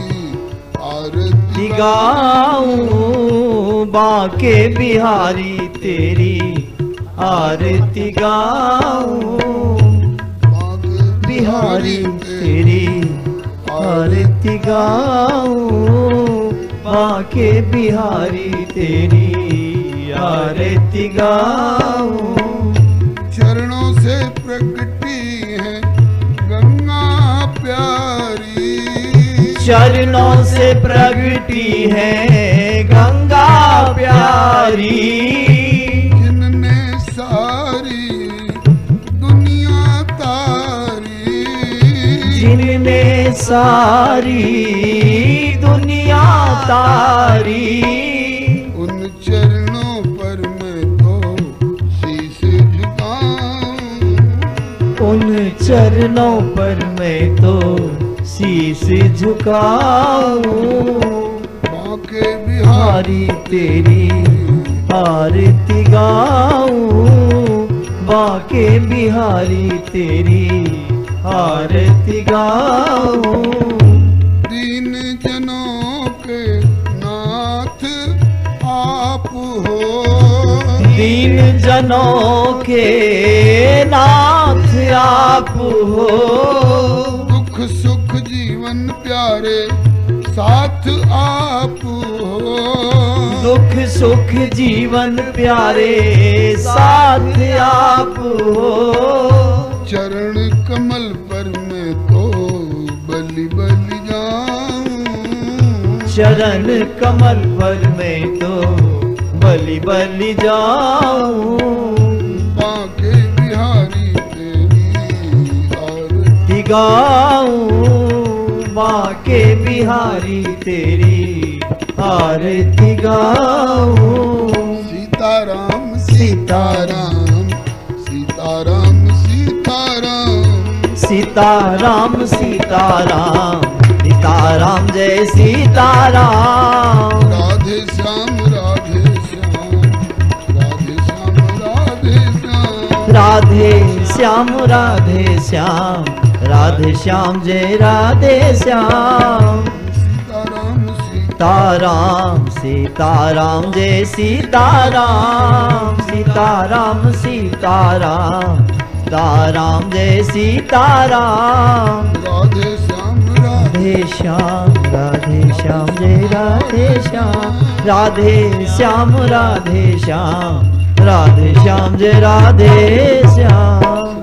आरती
गाऊं, बांके बिहारी तेरी आरती गाऊं। बिहारी तेरी आरती गाऊं, बांके बिहारी तेरी आरती गाऊं।
चरणों से प्रगटी है गंगा प्यारी,
चरणों से प्रगटी है गंगा प्यारी।
जिनने सारी दुनिया तारी,
जिनने सारी दुनिया तारी।
उन चरणों पर मैं तो शीश झुकाऊं,
उन चरणों पर मैं तो शीश झुकाऊं।
बांके बिहारी
बिहारी तेरी आरती गाऊं, बांके बिहारी तेरी आरती गाऊं।
दीन जनों के नाथ आप हो,
दीन जनों के नाथ आप हो।
दुख सुख जीवन प्यारे साथ आप हो,
दुख सुख जीवन प्यारे साथ आप हो।
चरण कमल पर मैं तो बलि बलि जाऊं,
चरण कमल पर मैं तो बलि बलि जाऊं।
बांके बिहारी तेरी आरती
गाऊं, बांके बिहारी तेरी आरती गाऊं।
सीताराम सीताराम सीताराम सीताराम,
सीताराम सीताराम सीताराम जय सीताराम।
राधे श्याम राधे श्याम राधे श्याम राधे श्याम,
राधे श्याम राधे श्याम राधे श्याम जय राधे श्याम।
सीताराम
सीताराम सीताराम जय सीताराम। सीताराम सीताराम सीताराम जय सीताराम।
राधे श्याम
राधे श्याम जय राधे श्याम। राधे श्याम जय राधे श्याम।